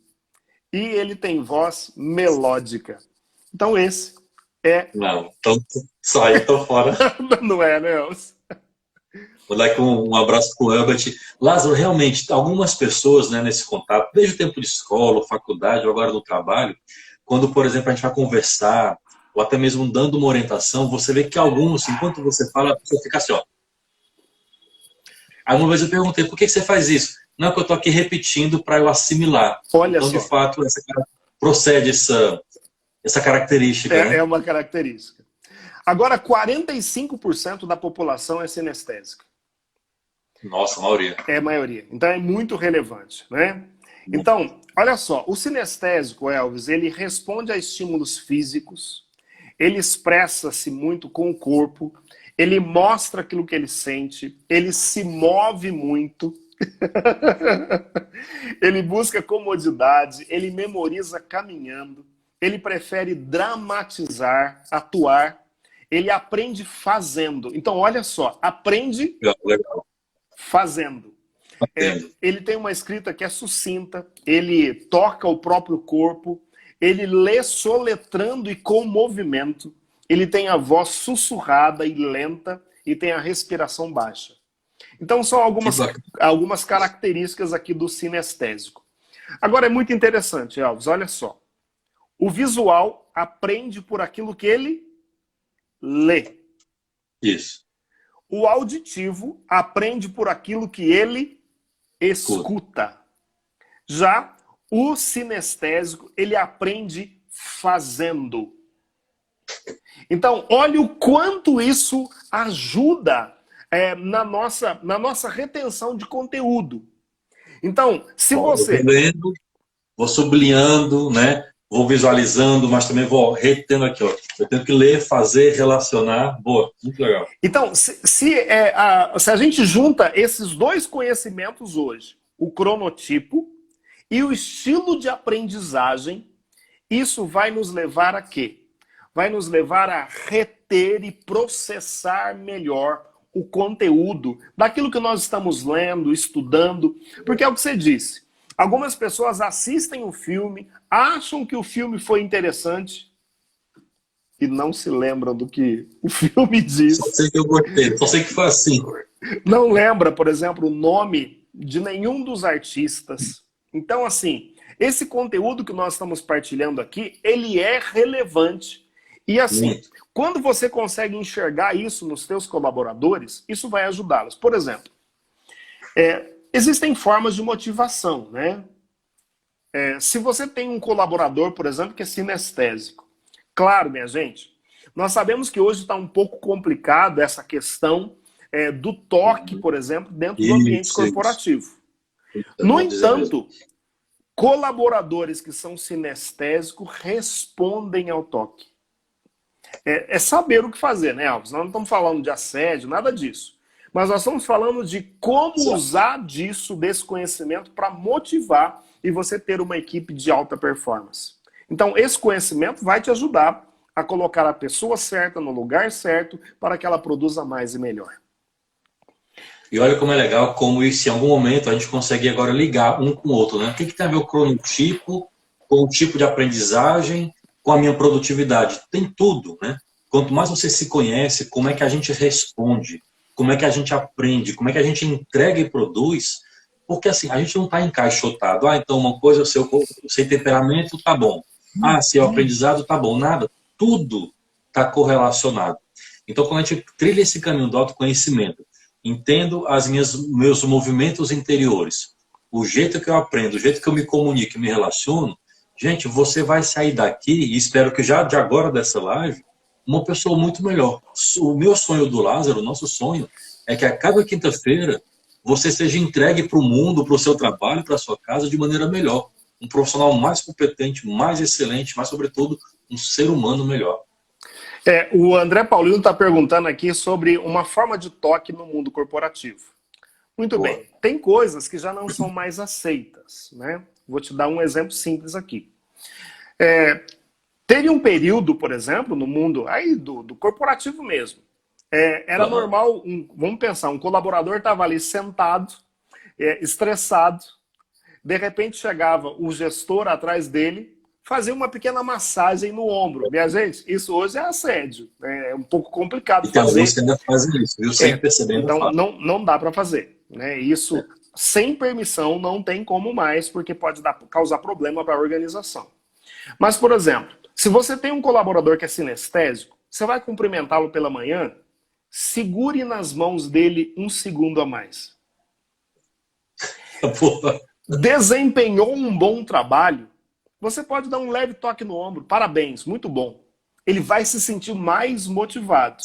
Speaker 1: e ele tem voz melódica. Então esse é...
Speaker 2: Não, então só aí tô fora.
Speaker 1: Não é, né, Elcio?
Speaker 2: Vou dar aqui um abraço para o Herbert. Lázaro, realmente, algumas pessoas, né, nesse contato, desde o tempo de escola, faculdade, ou agora no trabalho, quando, por exemplo, a gente vai conversar, ou até mesmo dando uma orientação, você vê que alguns, enquanto você fala, a pessoa fica assim, ó. Aí uma vez eu perguntei, por que você faz isso? Não, é que eu estou aqui repetindo para eu assimilar.
Speaker 1: Olha
Speaker 2: então,
Speaker 1: só.
Speaker 2: de fato, procede essa característica, né?
Speaker 1: É uma característica. Agora, 45% da população é sinestésica.
Speaker 2: Nossa, a maioria.
Speaker 1: É a maioria. Então é muito relevante, né? Então, olha só, o sinestésico, Elvis, ele responde a estímulos físicos, ele expressa-se muito com o corpo, ele mostra aquilo que ele sente, ele se move muito, ele busca comodidade, ele memoriza caminhando, ele prefere dramatizar, atuar, ele aprende fazendo. Então, olha só, aprende
Speaker 2: Legal.
Speaker 1: fazendo. Ele tem uma escrita que é sucinta, ele toca o próprio corpo, ele lê soletrando e com movimento, ele tem a voz sussurrada e lenta e tem a respiração baixa. Então são algumas características aqui do sinestésico. Agora é muito interessante, Elvis, olha só. O visual aprende por aquilo que ele lê.
Speaker 2: Isso.
Speaker 1: O auditivo aprende por aquilo que ele escuta. Já o sinestésico, ele aprende fazendo. Então, olha o quanto isso ajuda na nossa retenção de conteúdo. Então, se você...
Speaker 2: Vou lendo, vou sublinhando, né? Vou visualizando, mas também vou retendo aqui, ó. Eu tenho que ler, fazer, relacionar. Boa, muito legal.
Speaker 1: Então, se a gente junta esses dois conhecimentos hoje, o cronotipo e o estilo de aprendizagem, isso vai nos levar a quê? Vai nos levar a reter e processar melhor o conteúdo daquilo que nós estamos lendo, estudando. Porque é o que você disse. Algumas pessoas assistem o filme, acham que o filme foi interessante e não se lembram do que o filme diz.
Speaker 2: Só sei que eu gostei, só sei que foi assim.
Speaker 1: Não lembra, por exemplo, o nome de nenhum dos artistas. Então, assim, esse conteúdo que nós estamos partilhando aqui, ele é relevante. E assim, quando você consegue enxergar isso nos seus colaboradores, isso vai ajudá-los. Por exemplo, existem formas de motivação, né? Se você tem um colaborador, por exemplo, que é sinestésico, claro, minha gente, nós sabemos que hoje está um pouco complicado essa questão do toque, por exemplo, dentro do ambiente corporativo. No entanto, colaboradores que são sinestésicos respondem ao toque. É saber o que fazer, né, Alves? Nós não estamos falando de assédio, nada disso. Mas nós estamos falando de como usar desse conhecimento para motivar e você ter uma equipe de alta performance. Então, esse conhecimento vai te ajudar a colocar a pessoa certa no lugar certo para que ela produza mais e melhor.
Speaker 2: E olha como é legal, como isso em algum momento a gente consegue agora ligar um com o outro, né? O que tem a ver o cronotipo com o tipo de aprendizagem, com a minha produtividade? Tem tudo, né? Quanto mais você se conhece, como é que a gente responde, como é que a gente aprende, como é que a gente entrega e produz, Porque assim, a gente não está encaixotado. Ah, então uma coisa, o seu temperamento tá bom. Ah, seu aprendizado tá bom. Nada. Tudo está correlacionado. Então, quando a gente trilha esse caminho do autoconhecimento, entendo meus movimentos interiores, o jeito que eu aprendo, o jeito que eu me comunico e me relaciono, gente, você vai sair daqui, e espero que já de agora dessa live, uma pessoa muito melhor. O meu sonho do Lázaro, o nosso sonho, é que a cada quinta-feira você seja entregue para o mundo, para o seu trabalho, para a sua casa de maneira melhor. Um profissional mais competente, mais excelente, mas, sobretudo, um ser humano melhor.
Speaker 1: O André Paulino está perguntando aqui sobre uma forma de toque no mundo corporativo. Muito
Speaker 2: Boa.
Speaker 1: bem, tem coisas que já não são mais aceitas, né? Vou te dar um exemplo simples aqui. Teve um período, por exemplo, no mundo aí do corporativo mesmo. Era normal, vamos pensar, um colaborador estava ali sentado, estressado, de repente chegava o gestor atrás dele, fazer uma pequena massagem no ombro. Minha gente, isso hoje é assédio. É um pouco complicado
Speaker 2: e tem
Speaker 1: fazer.
Speaker 2: Alguns que ainda fazem isso, viu? Sem perceber.
Speaker 1: Então, não dá para fazer. Né? Isso, sem permissão, não tem como mais, porque pode causar problema para a organização. Mas, por exemplo, se você tem um colaborador que é sinestésico, você vai cumprimentá-lo pela manhã, segure nas mãos dele 1 segundo a mais.
Speaker 2: Porra.
Speaker 1: Desempenhou um bom trabalho, você pode dar um leve toque no ombro. Parabéns, muito bom. Ele vai se sentir mais motivado.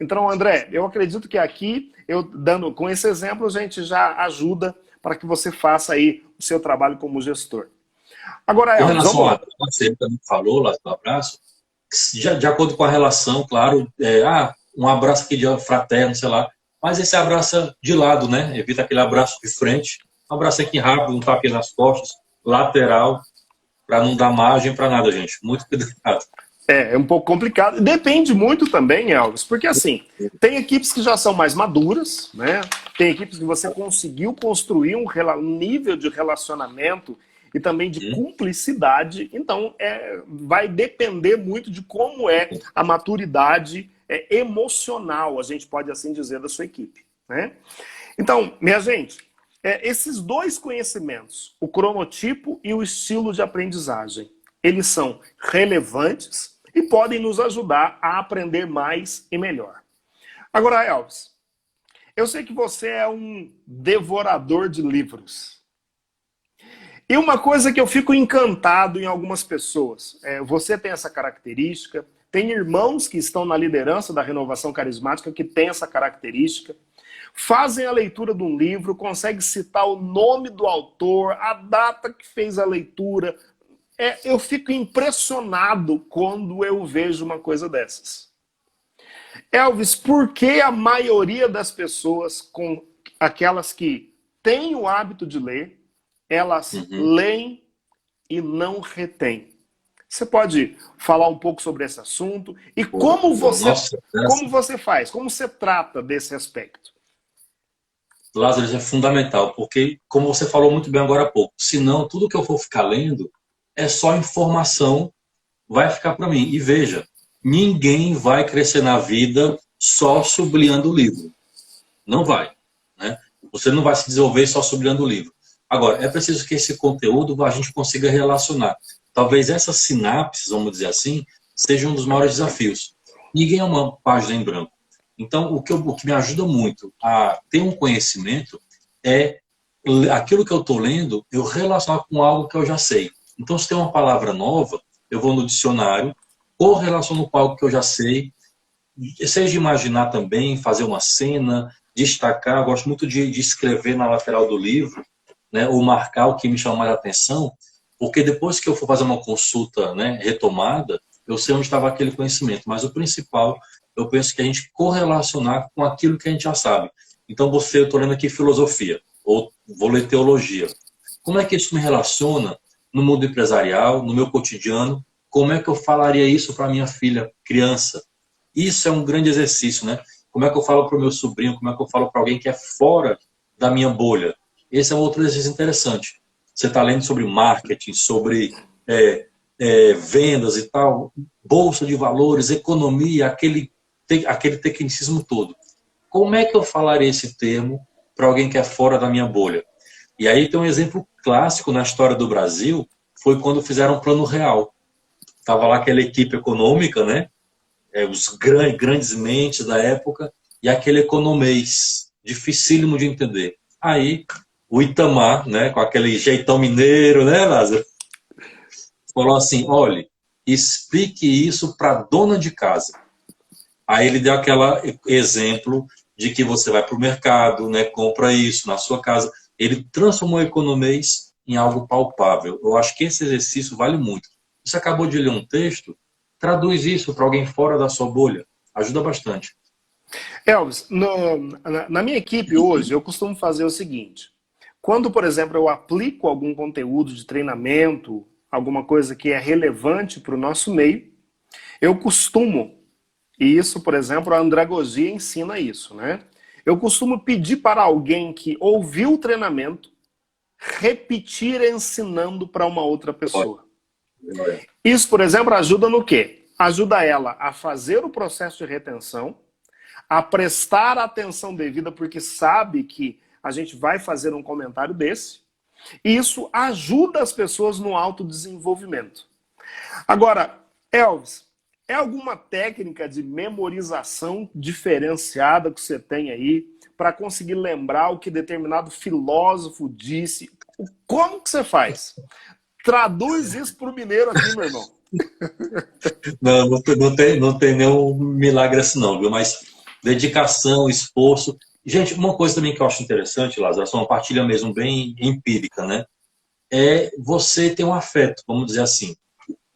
Speaker 1: Então, André, eu acredito que aqui, com esse exemplo, a gente já ajuda para que você faça aí o seu trabalho como gestor. Agora,
Speaker 2: com relação a você também falou lá do abraço, de acordo com a relação, claro, um abraço aqui de fraterno, sei lá, mas esse abraço de lado, né? Evita aquele abraço de frente, um abraço aqui rápido, um tapinha nas costas, lateral, para não dar margem para nada, gente. Muito cuidado.
Speaker 1: É um pouco complicado. Depende muito também, Elvis, porque assim, tem equipes que já são mais maduras, né? Tem equipes que você conseguiu construir um nível de relacionamento e também de cumplicidade. Então, vai depender muito de como é a maturidade emocional, a gente pode assim dizer, da sua equipe, né? Então, minha gente, esses dois conhecimentos, o cronotipo e o estilo de aprendizagem, eles são relevantes e podem nos ajudar a aprender mais e melhor. Agora, Elvis, eu sei que você é um devorador de livros. E uma coisa que eu fico encantado em algumas pessoas, você tem essa característica, tem irmãos que estão na liderança da renovação carismática que tem essa característica, fazem a leitura de um livro, conseguem citar o nome do autor, a data que fez a leitura. Eu fico impressionado quando eu vejo uma coisa dessas. Elvis, por que a maioria das pessoas, aquelas que têm o hábito de ler, elas leem e não retêm? Você pode falar um pouco sobre esse assunto e como você faz, como você trata desse aspecto?
Speaker 2: Lázaro, isso é fundamental, porque, como você falou muito bem agora há pouco, senão tudo que eu for ficar lendo é só informação, vai ficar para mim. E veja, ninguém vai crescer na vida só sublinhando o livro. Não vai. Né? Você não vai se desenvolver só sublinhando o livro. Agora, é preciso que esse conteúdo a gente consiga relacionar. Talvez essas sinapses, vamos dizer assim, sejam um dos maiores desafios. Ninguém é uma página em branco. Então, o que me ajuda muito a ter um conhecimento é aquilo que eu estou lendo, eu relacionar com algo que eu já sei. Então, se tem uma palavra nova, eu vou no dicionário, correlaciono com algo que eu já sei, seja imaginar também, fazer uma cena, destacar. Eu gosto muito de escrever na lateral do livro, né, ou marcar o que me chama mais a atenção, porque depois que eu for fazer uma consulta, né, retomada, eu sei onde estava aquele conhecimento. Mas o principal, eu penso que a gente correlacionar com aquilo que a gente já sabe. Então, eu estou lendo aqui filosofia, ou vou ler teologia. Como é que isso me relaciona no mundo empresarial, no meu cotidiano? Como é que eu falaria isso para minha filha, criança? Isso é um grande exercício, né? Como é que eu falo para o meu sobrinho? Como é que eu falo para alguém que é fora da minha bolha? Esse é um outro exercício interessante. Você está lendo sobre marketing, sobre vendas e tal, bolsa de valores, economia, aquele tecnicismo todo. Como é que eu falaria esse termo para alguém que é fora da minha bolha? E aí tem um exemplo clássico na história do Brasil, foi quando fizeram o Plano Real. Tava lá aquela equipe econômica, né? Os grandes mentes da época, e aquele economês, dificílimo de entender. Aí, o Itamar, né, com aquele jeitão mineiro, né, Lázaro? Falou assim, olha, explique isso para dona de casa. Aí ele deu aquele exemplo de que você vai para o mercado, né, compra isso na sua casa. Ele transformou o economês em algo palpável. Eu acho que esse exercício vale muito. Você acabou de ler um texto, traduz isso para alguém fora da sua bolha. Ajuda bastante.
Speaker 1: Elvis, na minha equipe hoje, eu costumo fazer o seguinte. Quando, por exemplo, eu aplico algum conteúdo de treinamento, alguma coisa que é relevante para o nosso meio, eu costumo, e isso, por exemplo, a andragogia ensina isso, né? Eu costumo pedir para alguém que ouviu o treinamento repetir ensinando para uma outra pessoa. Isso, por exemplo, ajuda no quê? Ajuda ela a fazer o processo de retenção, a prestar atenção devida, porque sabe que a gente vai fazer um comentário desse, e isso ajuda as pessoas no autodesenvolvimento. Agora, Elvis, é alguma técnica de memorização diferenciada que você tem aí para conseguir lembrar o que determinado filósofo disse? Como que você faz? Traduz isso para o mineiro aqui, meu irmão.
Speaker 2: Não tem nenhum milagre assim não, viu? Mas dedicação, esforço. Gente, uma coisa também que eu acho interessante, Lázaro, essa é uma partilha mesmo bem empírica, né? É você ter um afeto, vamos dizer assim.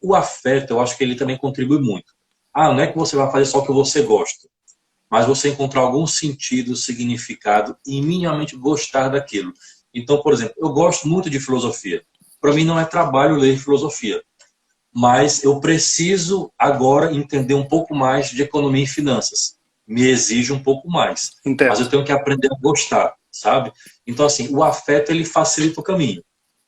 Speaker 2: O afeto, eu acho que ele também contribui muito. Não é que você vai fazer só o que você gosta, mas você encontrar algum sentido, significado e minimamente gostar daquilo. Então, por exemplo, eu gosto muito de filosofia. Para mim não é trabalho ler filosofia, mas eu preciso agora entender um pouco mais de economia e finanças. Me exige um pouco mais, mas
Speaker 1: Entendo.
Speaker 2: eu tenho que aprender a gostar, sabe? Então, assim, o afeto, ele facilita o caminho,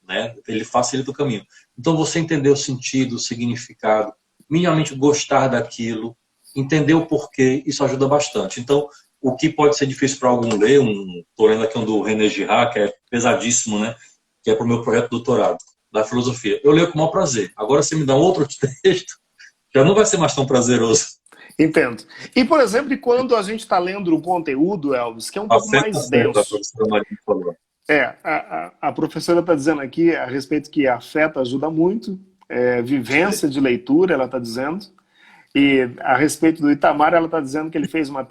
Speaker 2: né? Ele facilita o caminho. Então, você entender o sentido, o significado, minimamente gostar daquilo, entender o porquê, isso ajuda bastante. Então, o que pode ser difícil para algum ler, estou lendo aqui um do René Girard, que é pesadíssimo, né? Que é para o meu projeto de doutorado, da filosofia. Eu leio com o maior prazer. Agora, se me dá outro texto, já não vai ser mais tão prazeroso.
Speaker 1: Entendo. E, por exemplo, quando a gente está lendo o conteúdo, Elvis, que é um pouco
Speaker 2: Afeta
Speaker 1: mais
Speaker 2: certo, a
Speaker 1: denso.
Speaker 2: professora Maria falou.
Speaker 1: A professora está dizendo aqui a respeito que afeto ajuda muito, vivência de leitura, ela está dizendo. E a respeito do Itamar, ela está dizendo que ele fez uma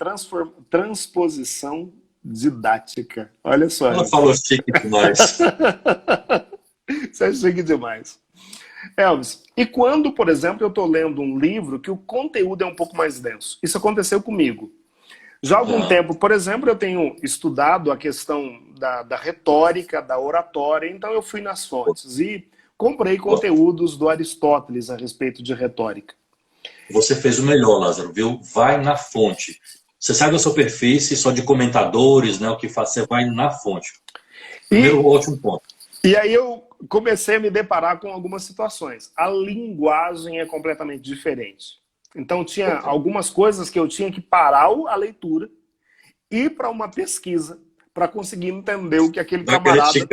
Speaker 1: transposição didática. Olha só.
Speaker 2: Ela falou chique demais.
Speaker 1: Isso é chique demais. Elvis, e quando, por exemplo, eu estou lendo um livro que o conteúdo é um pouco mais denso? Isso aconteceu comigo. Já há algum tempo, por exemplo, eu tenho estudado a questão da retórica, da oratória, então eu fui nas fontes e comprei conteúdos do Aristóteles a respeito de retórica.
Speaker 2: Você fez o melhor, Lázaro, viu? Vai na fonte. Você sai da superfície só de comentadores, né? O que faz, você vai na fonte. Primeiro, ótimo ponto.
Speaker 1: E aí eu comecei a me deparar com algumas situações. A linguagem é completamente diferente. Então tinha algumas coisas que eu tinha que parar a leitura, ir para uma pesquisa para conseguir entender o que aquele camarada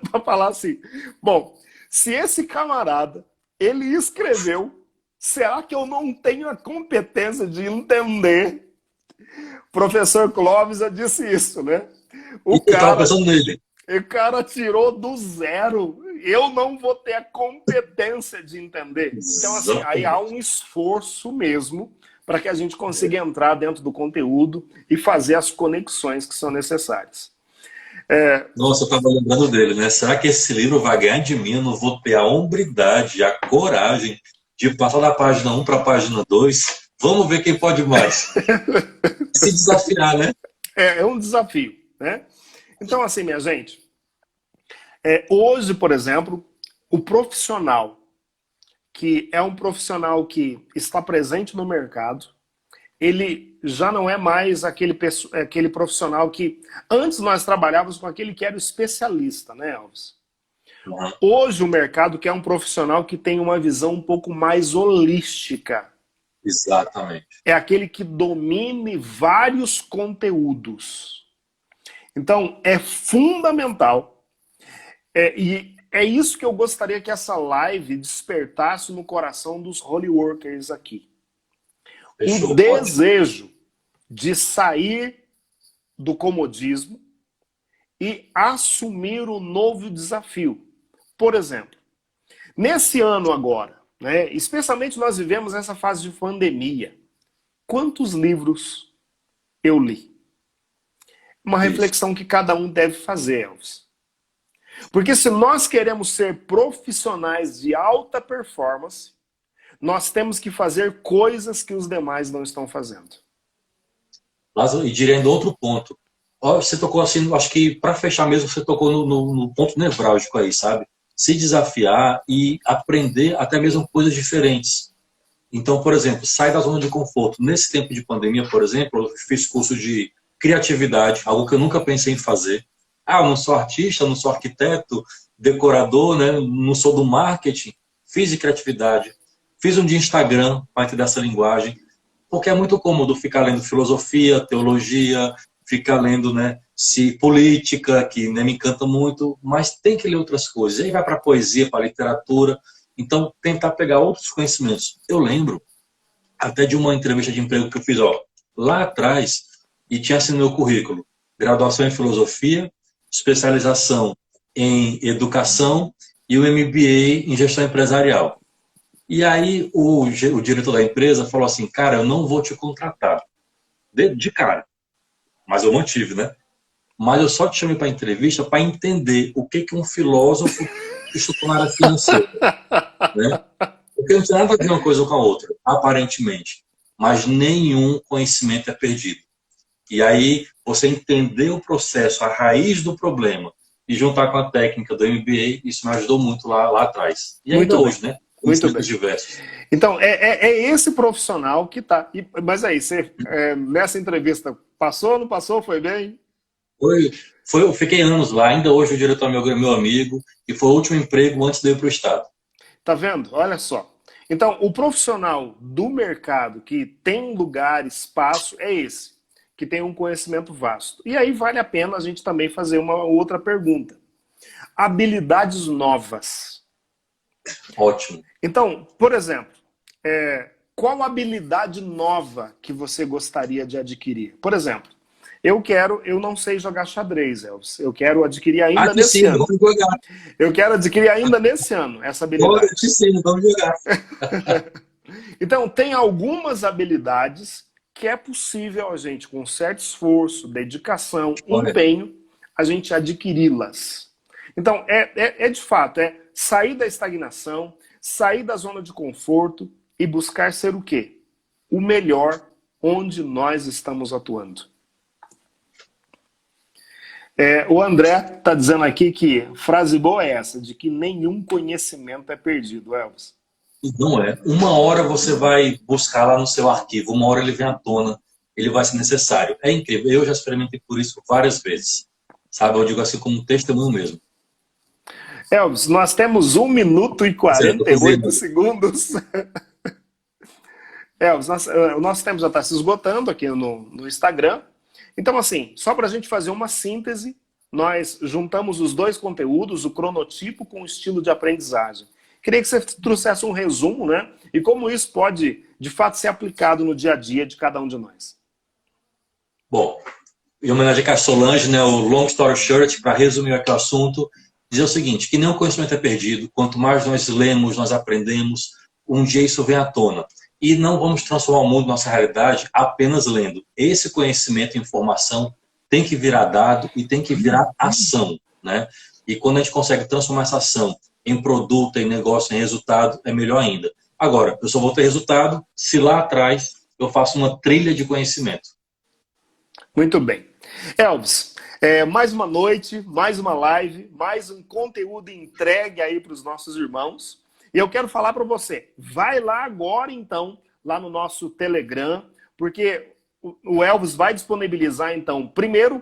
Speaker 1: para falar assim. Bom, se esse camarada ele escreveu, será que eu não tenho a competência de entender? Professor Clóvis já disse isso, né?
Speaker 2: Eu estava pensando nele.
Speaker 1: O cara tirou do zero. Eu não vou ter a competência de entender. Então, assim, aí há um esforço mesmo para que a gente consiga entrar dentro do conteúdo e fazer as conexões que são necessárias.
Speaker 2: Nossa, eu estava lembrando dele, né? Será que esse livro vai ganhar de mim? Eu não vou ter a hombridade, a coragem de passar da página 1 para a página 2? Vamos ver quem pode mais. Se desafiar, né?
Speaker 1: É um desafio, né? Então, assim, minha gente, hoje, por exemplo, o profissional, que é um profissional que está presente no mercado, ele já não é mais aquele profissional que... Antes nós trabalhávamos com aquele que era o especialista, né, Elvis? Hoje o mercado quer um profissional que tem uma visão um pouco mais holística.
Speaker 2: Exatamente.
Speaker 1: É aquele que domine vários conteúdos. Então, é fundamental. E é isso que eu gostaria que essa live despertasse no coração dos holy workers aqui. Um
Speaker 2: Fechou, ótimo.
Speaker 1: desejo de sair do comodismo e assumir o novo desafio. Por exemplo, nesse ano agora, né, especialmente nós vivemos essa fase de pandemia, quantos livros eu li? Uma
Speaker 2: Isso.
Speaker 1: reflexão que cada um deve fazer, Elvis. Porque se nós queremos ser profissionais de alta performance, nós temos que fazer coisas que os demais não estão fazendo.
Speaker 2: Lázaro, e diria ainda outro ponto. Ó, você tocou assim, acho que para fechar mesmo, você tocou no ponto nevrálgico aí, sabe? Se desafiar e aprender até mesmo coisas diferentes. Então, por exemplo, sai da zona de conforto. Nesse tempo de pandemia, por exemplo, eu fiz curso de criatividade, algo que eu nunca pensei em fazer. Ah, eu não sou artista, eu não sou arquiteto, decorador, né? Não sou do marketing. Fiz de criatividade. Fiz um de Instagram, parte dessa linguagem, porque é muito cômodo ficar lendo filosofia, teologia, ficar lendo, né, se política, que nem me encanta muito, mas tem que ler outras coisas. Aí vai para a poesia, para a literatura. Então, tentar pegar outros conhecimentos. Eu lembro até de uma entrevista de emprego que eu fiz, ó, lá atrás, e tinha assim no meu currículo: graduação em filosofia, especialização em educação e o MBA em gestão empresarial. E aí o diretor da empresa falou assim: cara, eu não vou te contratar de cara, mas eu mantive, né? Mas eu só te chamei para entrevista para entender o que um filósofo estudou na área financeira, né? Porque não tem nada a ver uma coisa com a outra, aparentemente. Mas nenhum conhecimento é perdido. E aí, você entender o processo, a raiz do problema, e juntar com a técnica do MBA, isso me ajudou muito lá atrás. E ainda
Speaker 1: Muito bem,
Speaker 2: hoje, né?
Speaker 1: muito
Speaker 2: Conhecimentos
Speaker 1: bem.
Speaker 2: diversos.
Speaker 1: Então, é esse profissional que está. Mas aí, você, nessa entrevista, passou, ou não passou, foi bem?
Speaker 2: Foi, eu fiquei anos lá, ainda hoje o diretor é meu amigo, e foi o último emprego antes de eu ir para o Estado.
Speaker 1: Tá vendo? Olha só. Então, o profissional do mercado que tem lugar, espaço, é esse, que tem um conhecimento vasto. E aí vale a pena a gente também fazer uma outra pergunta. Habilidades novas.
Speaker 2: Ótimo.
Speaker 1: Então, por exemplo, qual habilidade nova que você gostaria de adquirir? Por exemplo, eu não sei jogar xadrez, Elvis. Eu quero adquirir
Speaker 2: Ah,
Speaker 1: ainda
Speaker 2: te
Speaker 1: nesse
Speaker 2: ensino,
Speaker 1: ano.
Speaker 2: vamos jogar.
Speaker 1: Eu quero adquirir ainda nesse ano essa
Speaker 2: Olha, eu te
Speaker 1: habilidade.
Speaker 2: ensino, vamos jogar.
Speaker 1: Então, tem algumas habilidades que é possível a gente, com certo esforço, dedicação,
Speaker 2: Correto.
Speaker 1: empenho, a gente adquiri-las. Então, de fato, é sair da estagnação, sair da zona de conforto e buscar ser o quê? O melhor onde nós estamos atuando. O André está dizendo aqui que frase boa é essa, de que nenhum conhecimento é perdido, Elvis.
Speaker 2: Não é. Uma hora você vai buscar lá no seu arquivo, uma hora ele vem à tona, ele vai ser necessário. É incrível. Eu já experimentei por isso várias vezes. Sabe, eu digo assim como um testemunho mesmo.
Speaker 1: Elvis, nós temos 1 minuto e
Speaker 2: Certo, eu
Speaker 1: 48
Speaker 2: fazendo.
Speaker 1: segundos. Elvis, o nosso tempo já está se esgotando aqui no Instagram. Então, assim, só para a gente fazer uma síntese, nós juntamos os dois conteúdos, o cronotipo com o estilo de aprendizagem. Queria que você trouxesse um resumo, né? E como isso pode, de fato, ser aplicado no dia a dia de cada um de nós.
Speaker 2: Bom, em homenagem a Solange, né, o Long Story Short, para resumir aqui o assunto, dizer o seguinte: que nenhum conhecimento é perdido. Quanto mais nós lemos, nós aprendemos, um dia isso vem à tona. E não vamos transformar o mundo, nossa realidade, apenas lendo. Esse conhecimento e informação tem que virar dado e tem que virar ação, né? E quando a gente consegue transformar essa ação em produto, em negócio, em resultado, é melhor ainda. Agora, eu só vou ter resultado se lá atrás eu faço uma trilha de conhecimento.
Speaker 1: Muito bem. Elvis, mais uma noite, mais uma live, mais um conteúdo entregue aí para os nossos irmãos. E eu quero falar para você, vai lá agora então, lá no nosso Telegram, porque o Elvis vai disponibilizar então, primeiro,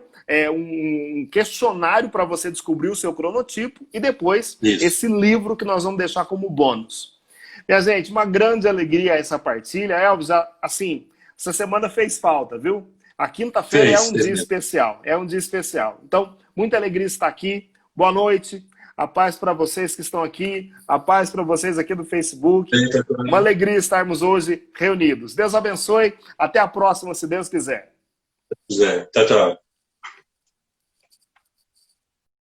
Speaker 1: um questionário para você descobrir o seu cronotipo e depois
Speaker 2: Isso.
Speaker 1: esse livro que nós vamos deixar como bônus. Minha gente, uma grande alegria essa partilha. Elvis, assim, essa semana fez falta, viu? A quinta-feira é um dia
Speaker 2: mesmo.
Speaker 1: especial, é um dia especial. Então, muita alegria estar aqui. Boa noite, a paz para vocês que estão aqui, a paz para vocês aqui do Facebook. Uma alegria estarmos hoje reunidos. Deus abençoe, até a próxima, se Deus quiser.
Speaker 2: Tchau, tchau.